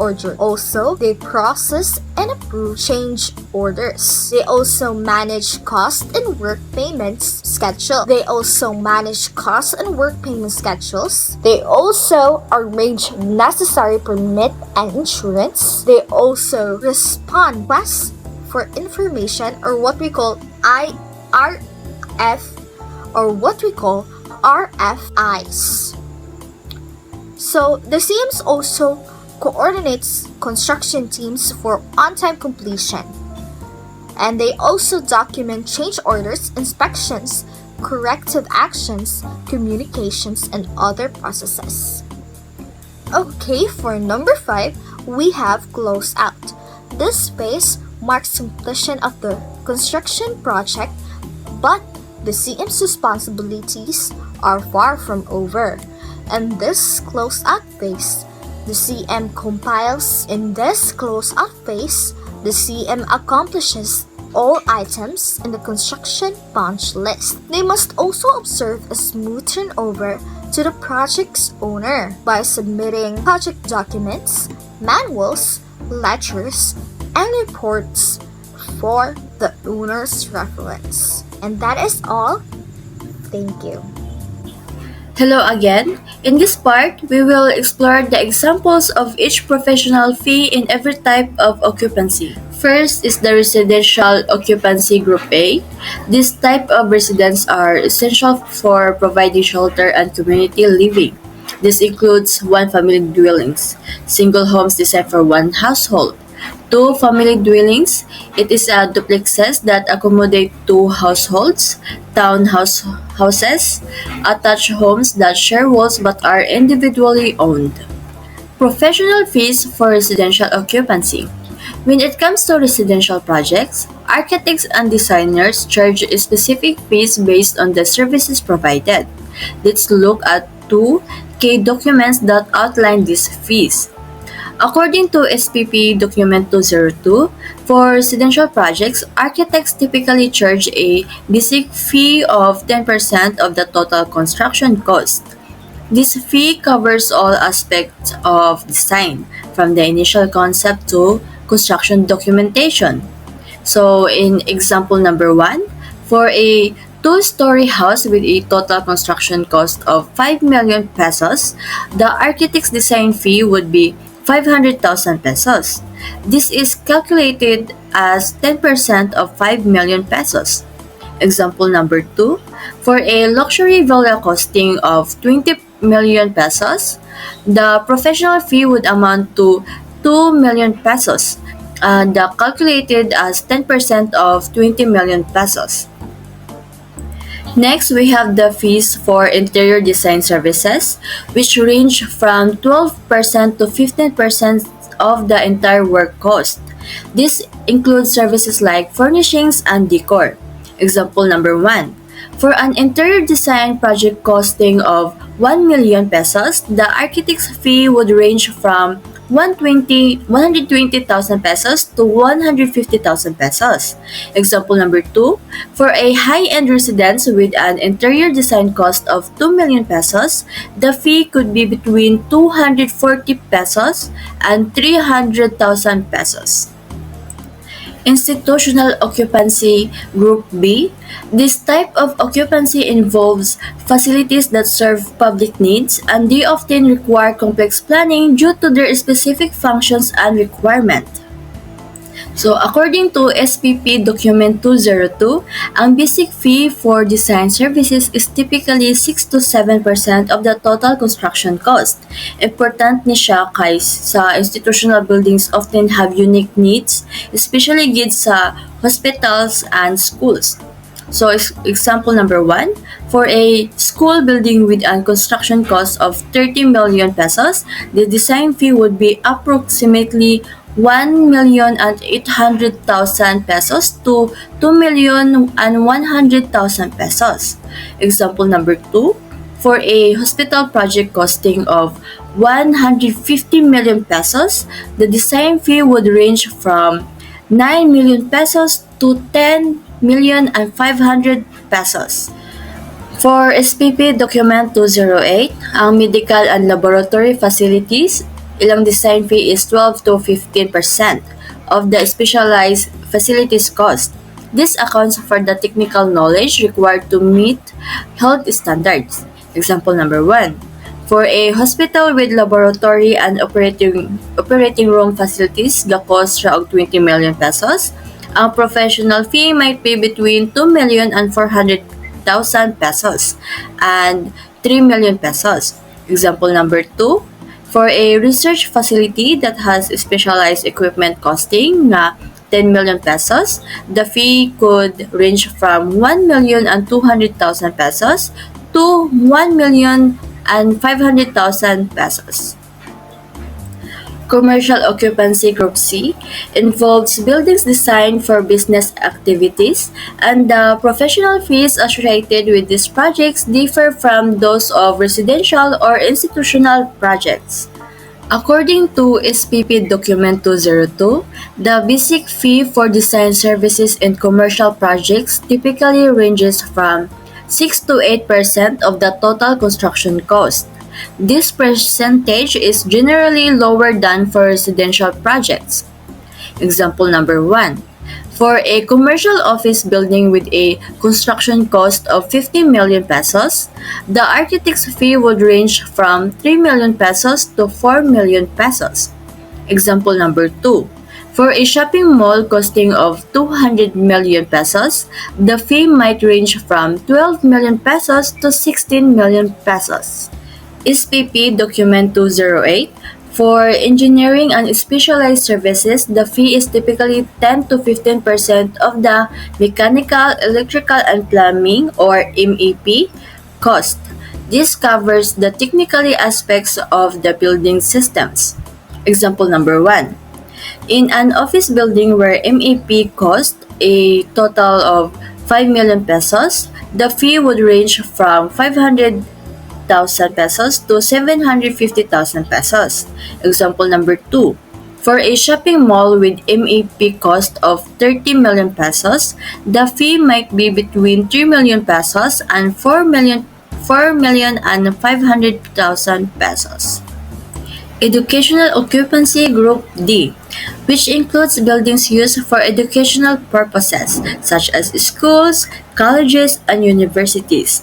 I: orders. They also manage cost and work payments schedule. They also arrange necessary permit and insurance. They also respond requests for information, or what we call RFIs. So the CMs also coordinates construction teams for on-time completion. And they also document change orders, inspections, corrective actions, communications, and other processes. Okay, for number 5, we have close out. This phase marks completion of the construction project, but the CM's responsibilities are far from over. In this close-out phase, the CM accomplishes all items in the construction punch list. They must also observe a smooth turnover to the project's owner by submitting project documents, manuals, ledgers, and reports for the owner's reference. And that is all. Thank you.
E: Hello again. In this part, we will explore the examples of each professional fee in every type of occupancy. First is the residential occupancy group A. This type of residents are essential for providing shelter and community living. This includes one-family dwellings, single homes designed for one household, two-family dwellings. It is duplexes that accommodate two households, townhouses, attached homes that share walls but are individually owned. Professional fees for residential occupancy. When it comes to residential projects, architects and designers charge specific fees based on the services provided. Let's look at two key documents that outline these fees. According to SPP Document 202, for residential projects, architects typically charge a basic fee of 10% of the total construction cost. This fee covers all aspects of design, from the initial concept to construction documentation. So, in example number 1, for a two-story house with a total construction cost of 5 million pesos, the architect's design fee would be 500,000 pesos. This is calculated as 10% of 5 million pesos. Example number 2, for a luxury villa costing of 20 million pesos, the professional fee would amount to 2 million pesos, and calculated as 10% of 20 million pesos. Next, we have the fees for interior design services, which range from 12% to 15% of the entire work cost. This includes services like furnishings and decor. Example number 1. For an interior design project costing of 1 million pesos, the architect's fee would range from 120,000 pesos to 150,000 pesos. Example number 2, for a high-end residence with an interior design cost of 2 million pesos, the fee could be between 240 pesos and 300,000 pesos. Institutional occupancy Group B. This type of occupancy involves facilities that serve public needs, and they often require complex planning due to their specific functions and requirements. So, according to SPP Document 202, ang basic fee for design services is typically 6 to 7% of the total construction cost. Important ni siya kay sa institutional buildings often have unique needs, especially gid sa hospitals and schools. So, example number 1, for a school building with a construction cost of 30 million pesos, the design fee would be approximately 1,800,000 pesos to 2,100,000 pesos. Example number 2, for a hospital project costing of 150 million pesos, the design fee would range from 9 million pesos to 10,500,000 pesos. For SPP Document 208, ang medical and laboratory facilities, ilang design fee is 12 to 15% of the specialized facilities cost. This accounts for the technical knowledge required to meet health standards. Example number 1. For a hospital with laboratory and operating room facilities, the cost siya og 20 million pesos. Ang professional fee might be between 2 million and 400,000 pesos and 3 million pesos. Example number 2. For a research facility that has specialized equipment costing na 10 million pesos, the fee could range from 1,200,000 pesos to 1,500,000 pesos. Commercial occupancy Group C involves buildings designed for business activities, and the professional fees associated with these projects differ from those of residential or institutional projects. According to SPP Document 202, the basic fee for design services in commercial projects typically ranges from 6 to 8% of the total construction cost. This percentage is generally lower than for residential projects. Example number 1. For a commercial office building with a construction cost of 50 million pesos, the architect's fee would range from 3 million pesos to 4 million pesos. Example number 2. For a shopping mall costing of 200 million pesos, the fee might range from 12 million pesos to 16 million pesos. SPP Document 208. For engineering and specialized services, the fee is typically 10 to 15% of the mechanical, electrical, and plumbing or MEP cost. This covers the technically aspects of the building systems. Example number 1. In an office building where MEP cost a total of 5 million pesos, the fee would range from 500,000 pesos to 750,000 pesos. Example number 2. For a shopping mall with MEP cost of 30 million pesos, the fee might be between 3 million pesos and 4,500,000 pesos. Educational occupancy Group D, which includes buildings used for educational purposes such as schools, colleges, and universities.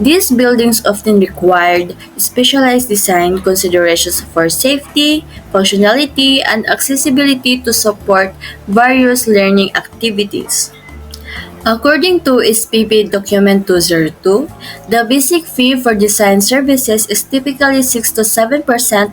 E: These buildings often required specialized design considerations for safety, functionality, and accessibility to support various learning activities. According to SPP Document 202, the basic fee for design services is typically 6 to 7%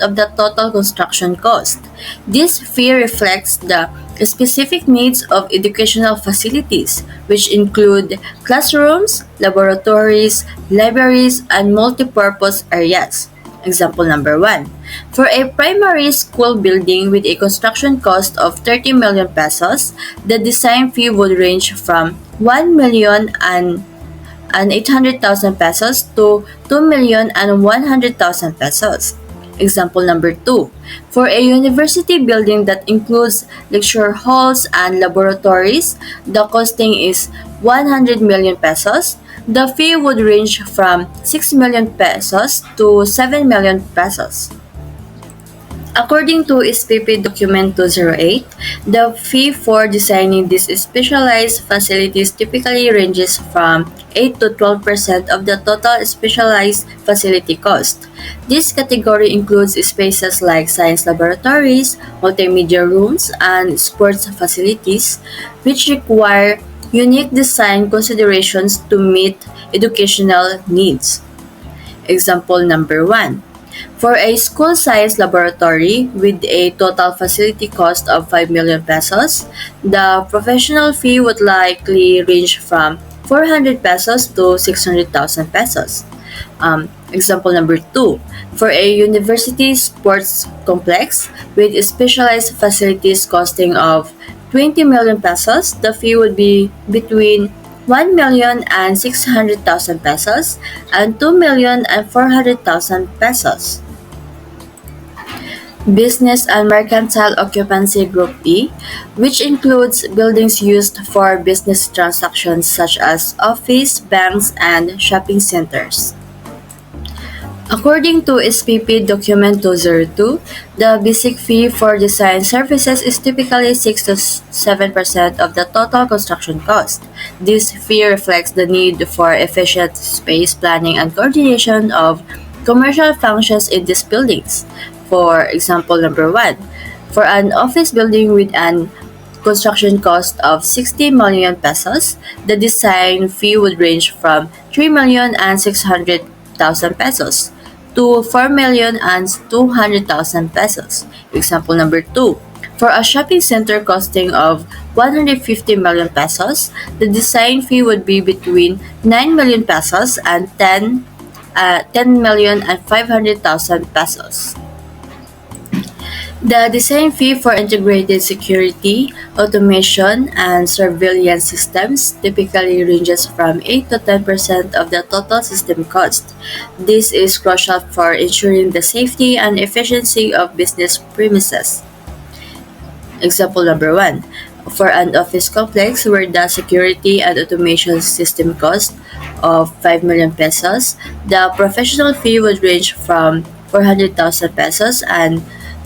E: of the total construction cost. This fee reflects the specific needs of educational facilities, which include classrooms, laboratories, libraries, and multipurpose areas. Example number 1. For a primary school building with a construction cost of 30 million pesos, the design fee would range from 1 million and and 800,000 pesos to 2,100,000 pesos. Example number 2. For a university building that includes lecture halls and laboratories, the costing is 100 million pesos. The fee would range from 6 million pesos to 7 million pesos. According to SPP Document 208, the fee for designing these specialized facilities typically ranges from 8 to 12% of the total specialized facility cost. This category includes spaces like science laboratories, multimedia rooms, and sports facilities, which require unique design considerations to meet educational needs. Example number 1. For a school science laboratory with a total facility cost of 5 million pesos, the professional fee would likely range from 400 pesos to 600,000 pesos. Example number 2. For a university sports complex with specialized facilities costing of 20 million pesos, the fee would be between 1,600,000 pesos and 2,400,000 pesos. Business and Mercantile Occupancy Group E, which includes buildings used for business transactions such as office, banks, and shopping centers. According to SPP Document 202, the basic fee for design services is typically 6 to 7% of the total construction cost. This fee reflects the need for efficient space planning and coordination of commercial functions in these buildings. For example number 1, for an office building with an construction cost of 60 million pesos, the design fee would range from 3,600,000 pesos to 4,200,000 pesos. Example number 2. For a shopping center costing of 150 million pesos, the design fee would be between 9 million pesos and 10,500,000 pesos. The design fee for integrated security, automation, and surveillance systems typically ranges from 8 to 10% of the total system cost. This is crucial for ensuring the safety and efficiency of business premises. Example number 1. For an office complex where the security and automation system cost of 5 million pesos, the professional fee would range from 400,000 pesos and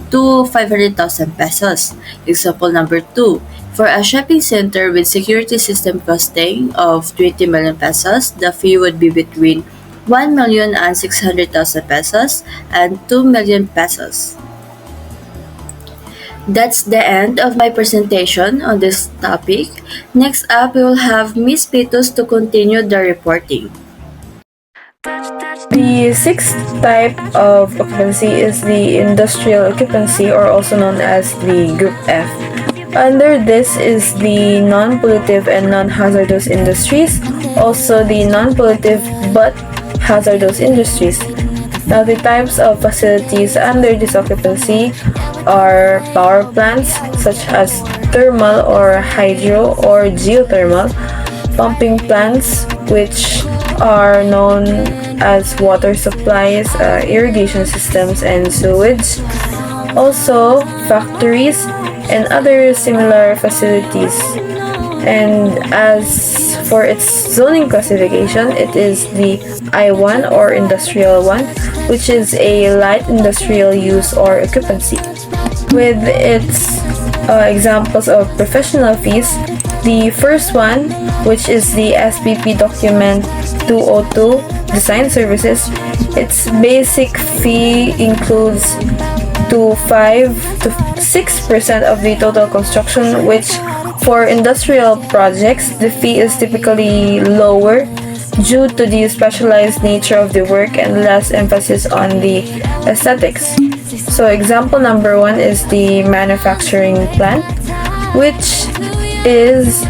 E: to 500,000 pesos. Example number 2. For a shopping center with security system costing of 20 million pesos, the fee would be between 1,600,000 pesos and 2 million pesos. That's the end of my presentation on this topic. Next up, we will have Miss Pitos to continue the reporting.
F: The sixth type of occupancy is the industrial occupancy, or also known as the Group F. Under this is the non-pollutive and non-hazardous industries, also the non-pollutive but hazardous industries. Now, the types of facilities under this occupancy are power plants such as thermal or hydro or geothermal, pumping plants which are known as water supplies, irrigation systems, and sewage. Also, factories and other similar facilities. And as for its zoning classification, it is the I1 or Industrial 1, which is a light industrial use or occupancy. With its examples of professional fees, the first one, which is the SPP document 202, design services, its basic fee includes to 5 to 6% of the total construction, which for industrial projects, the fee is typically lower due to the specialized nature of the work and less emphasis on the aesthetics. So example number 1 is the manufacturing plant, which is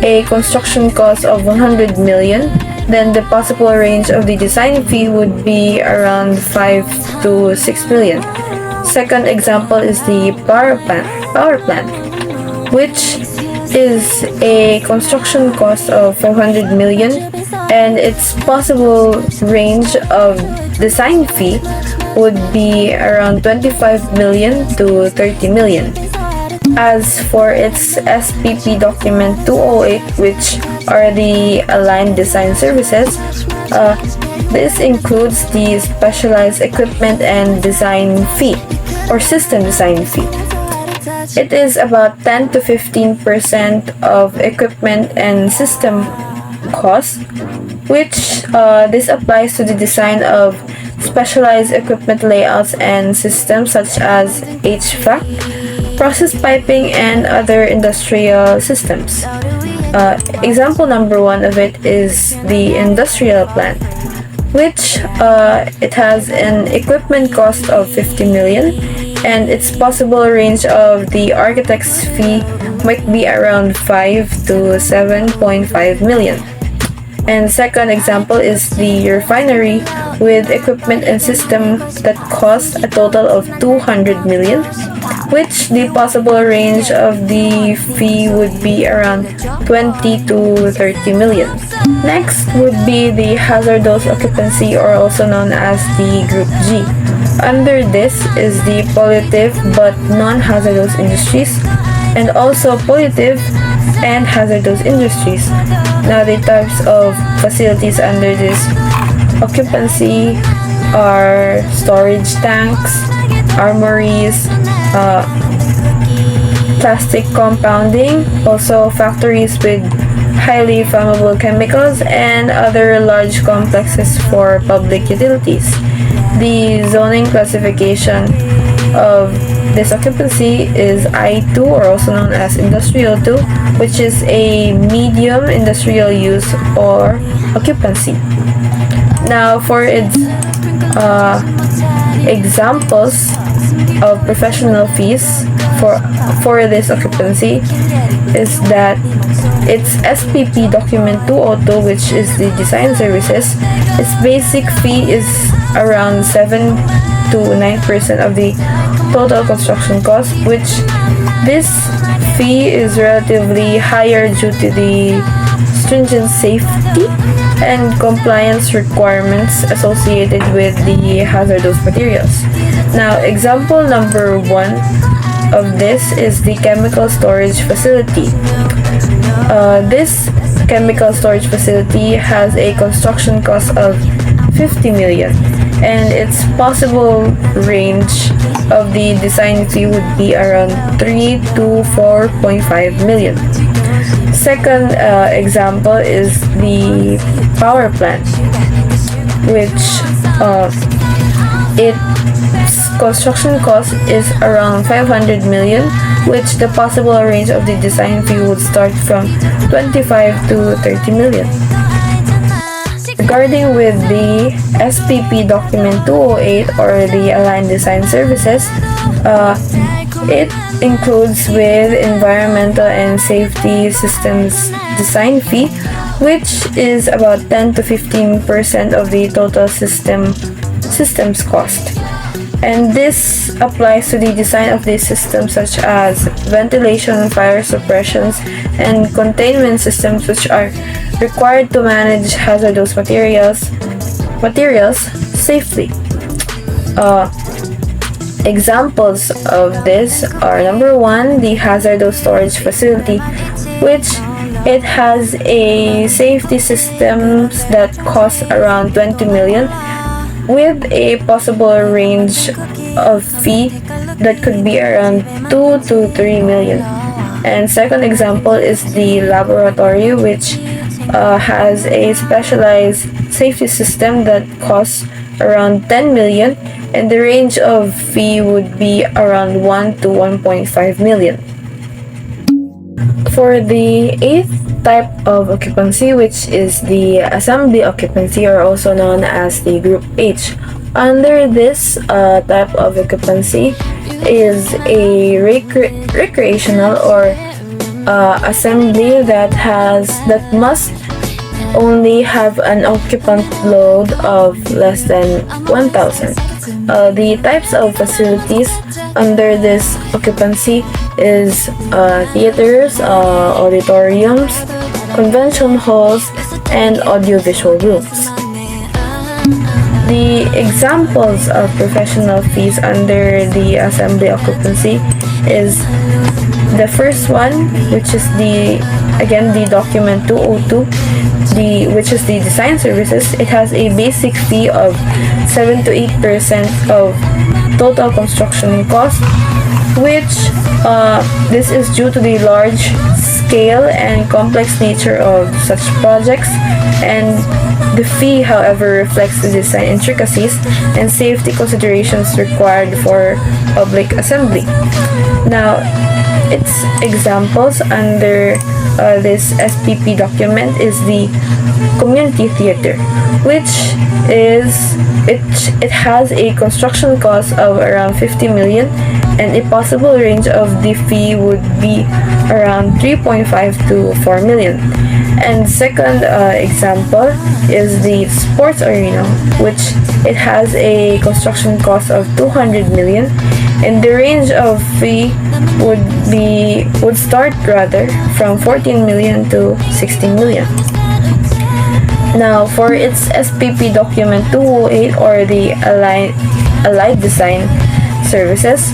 F: a construction cost of 100 million. Then the possible range of the design fee would be around 5 to 6 million. Second example is the power plant, which is a construction cost of 400 million, and its possible range of design fee would be around 25 million to 30 million. As for its SPP document 208, which are the aligned design services, this includes the specialized equipment and design fee or system design fee. It is about 10 to 15% of equipment and system cost, which this applies to the design of specialized equipment layouts and systems such as HVAC, process piping, and other industrial systems. Example number one of it is the industrial plant, which it has an equipment cost of 50 million, and its possible range of the architect's fee might be around 5 to 7.5 million. And second example is the refinery with equipment and system that cost a total of 200 million, which the possible range of the fee would be around 20 to 30 million. Next would be the hazardous occupancy, or also known as the Group G. Under this is the pollutive but non-hazardous industries, and also pollutive and hazardous industries. Now, the types of facilities under this occupancy are storage tanks, armories, plastic compounding, also factories with highly flammable chemicals, and other large complexes for public utilities. The zoning classification of this occupancy is I2, or also known as Industrial 2, which is a medium industrial use or occupancy. Now, for its examples of professional fees for this occupancy is that its SPP document 202, which is the design services, its basic fee is around 7 to 9% of the total construction cost, which this fee is relatively higher due to the stringent safety and compliance requirements associated with the hazardous materials. Now, example number one of this is the chemical storage facility. This chemical storage facility has a construction cost of 50 million, and its possible range of the design fee would be around 3 to 4.5 million. Second example is the power plant, which its construction cost is around 500 million, which the possible range of the design fee would start from 25 to 30 million. Regarding with the SPP document 208, or the Aligned Design Services, it includes with environmental and safety systems design fee, which is about 10 to 15% of the total systems cost. And this applies to the design of these systems such as ventilation, fire suppressions, and containment systems, which are required to manage hazardous materials safely. Examples of this are number one, the hazardous storage facility, which it has a safety systems that cost around 20 million, with a possible range of fee that could be around 2 to 3 million. And second example is the laboratory, which has a specialized safety system that costs around 10 million, and the range of fee would be around 1 to 1.5 million. For the eighth type of occupancy, which is the assembly occupancy, or also known as the Group H. Under this type of occupancy is a recreational or assembly that must only have an occupant load of less than 1,000. The types of facilities under this occupancy is theaters, auditoriums, convention halls, and audiovisual rooms. The examples of professional fees under the assembly occupancy is the first one, which is the document 202, which is the design services. It has a basic fee of 7 to 8% of total construction cost, which this is due to the large scale and complex nature of such projects, and the fee, however, reflects the design intricacies and safety considerations required for public assembly. Now, its examples under this SPP document is the community theater, which has a construction cost of around 50 million, and a possible range of the fee would be around 3.5 to 4 million. And second example is the sports arena, which it has a construction cost of 200 million, and the range of fee would start from 14 million to 16 million. Now, for its SPP document 208, or the Allied Design Services,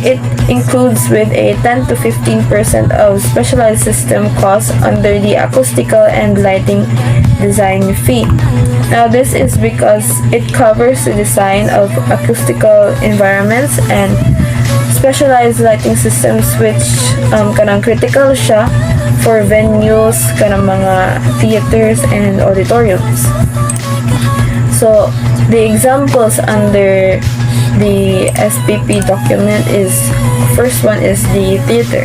F: it includes with a 10 to 15% of specialized system costs under the acoustical and lighting design fee. Now, this is because it covers the design of acoustical environments and specialized lighting systems, which kanang critical siya for venues, kanang mga theaters and auditoriums. So, the examples under the SPP document is, first one is the theater.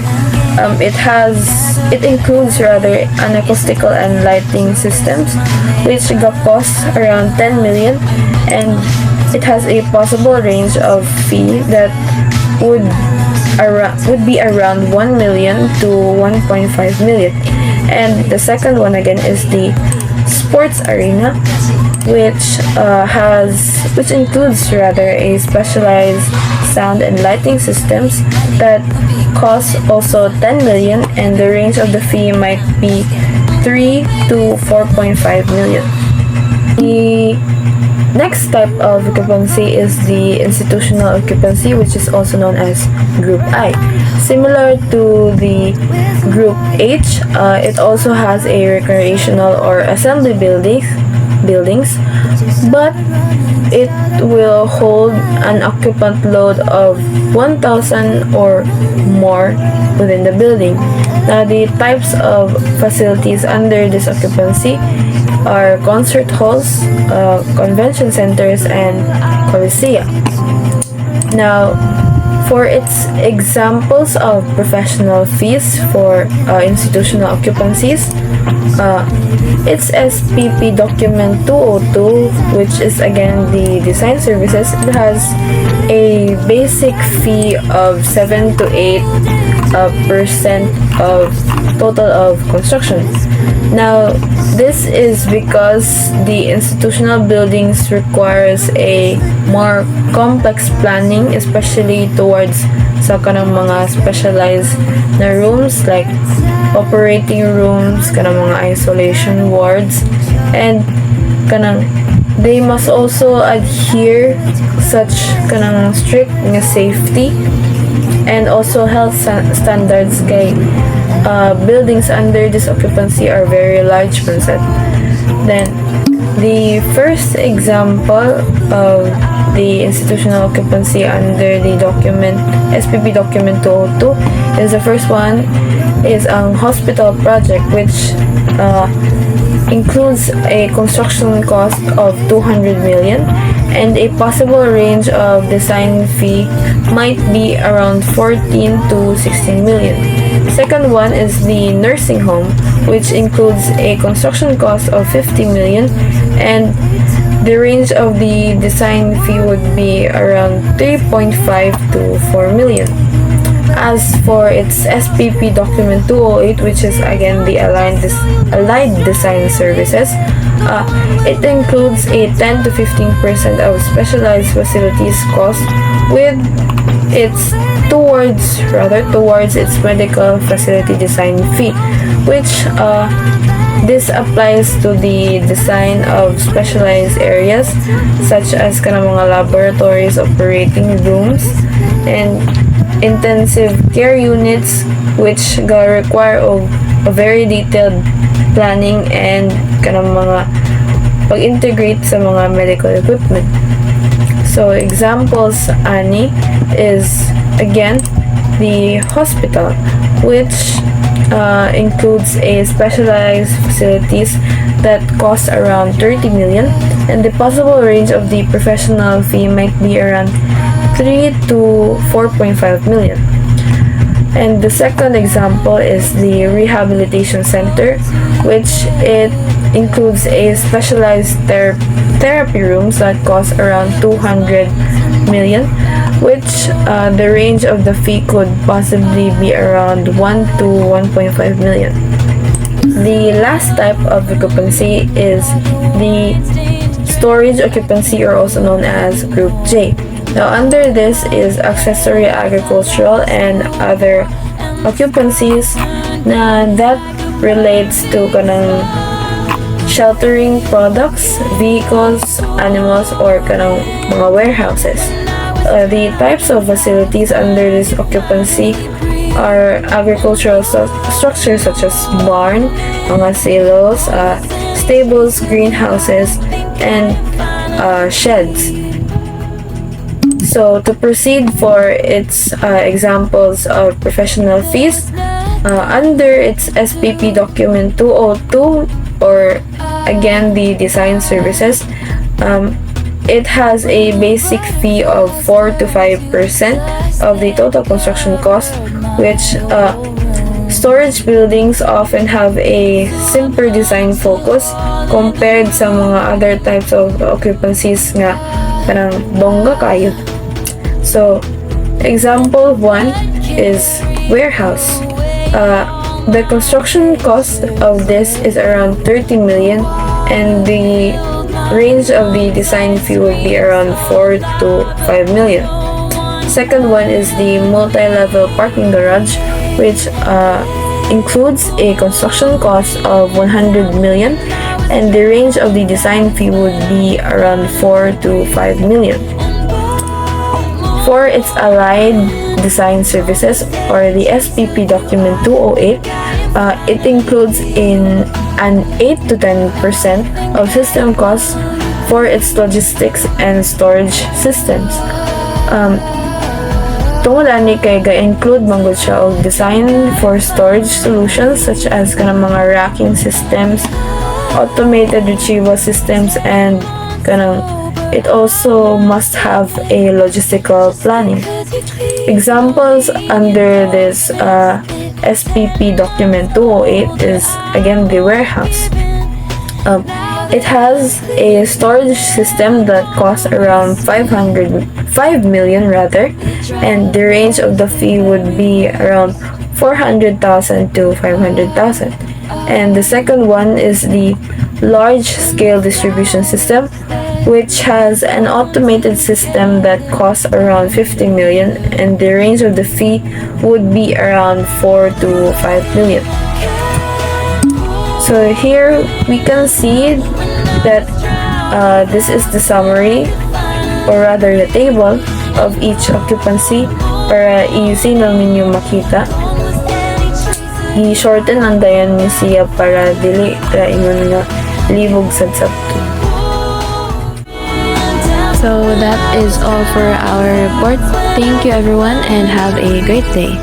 F: It includes an acoustical and lighting systems, which cost around 10 million, and it has a possible range of fee that would be around 1 million to 1.5 million. And the second one again is the sports arena, which includes a specialized sound and lighting systems that costs also 10 million, and the range of the fee might be 3 to 4.5 million. The next type of occupancy is the institutional occupancy, which is also known as Group I. Similar to the Group H, it also has a recreational or assembly buildings, but it will hold an occupant load of 1,000 or more within the building. Now, the types of facilities under this occupancy are concert halls, convention centers, and coliseum. Now, for its examples of professional fees for institutional occupancies, its SPP document 202, which is again the design services, it has a basic fee of 7 to 8% of total of construction. Now, this is because the institutional buildings requires a more complex planning, especially towards sa kanang mga specialized na rooms like operating rooms, kanang mga isolation wards, and kanang they must also adhere such kanang strict nga safety and also health standards kay buildings under this occupancy are very large concept. Then, the first example of the institutional occupancy under the document SPP document 202 is the first one is a hospital project, which includes a construction cost of 200 million, and a possible range of design fee might be around 14 to 16 million. Second one is the nursing home, which includes a construction cost of 50 million, and the range of the design fee would be around 3.5 to 4 million. As for its SPP document 208, which is again the Allied Design Services, it includes a 10 to 15% of specialized facilities cost with its towards its medical facility design fee, which this applies to the design of specialized areas such as kanang mga laboratories, operating rooms, and intensive care units, which require of a very detailed planning and kanang mga pag-integrate sa mga medical equipment. So examples ani is again the hospital, which includes a specialized facilities that cost around 30 million, and the possible range of the professional fee might be around 3 to 4.5 million. And the second example is the rehabilitation center, which it includes a specialized therapy rooms that cost around 200 million, which the range of the fee could possibly be around 1 to 1.5 million. The last type of occupancy is the storage occupancy, or also known as Group J. Now, under this is accessory agricultural and other occupancies that relates to kanang sheltering products, vehicles, animals, or kanang mga warehouses. The types of facilities under this occupancy are agricultural structures such as barn, mga silos, stables, greenhouses, and sheds. So to proceed for its examples of professional fees, under its SPP document 202, or again the design services, it has a basic fee of 4 to 5% of the total construction cost, which storage buildings often have a simpler design focus compared sa mga other types of occupancies nga kanang bongga kayo. So, example 1 is warehouse. The construction cost of this is around 30 million, and the range of the design fee would be around 4 to 5 million. Second one is the multi-level parking garage, which includes a construction cost of 100 million, and the range of the design fee would be around 4 to 5 million. For its Allied Design Services, or the SPP document 208, it includes in an 8 to 10% of system costs for its logistics and storage systems. Tungod ani kay ga-include manggod siya og design for storage solutions such as kanang mga racking systems, automated retrieval systems, and kanang it also must have a logistical planning. Examples under this SPP document 208 is again the warehouse. It has a storage system that costs around 5 million rather, and the range of the fee would be around 400,000 to 500,000. And the second one is the large scale distribution system, which has an automated system that costs around 50 million, and the range of the fee would be around 4 to 5 million. So here we can see that this is the summary, or rather the table of each occupancy para easy lang ninyo makita. I-shorten lang dayon ni siya para dili ra inyo nga libog sad sabto.
G: So that is all for our report. Thank you everyone and have a great day.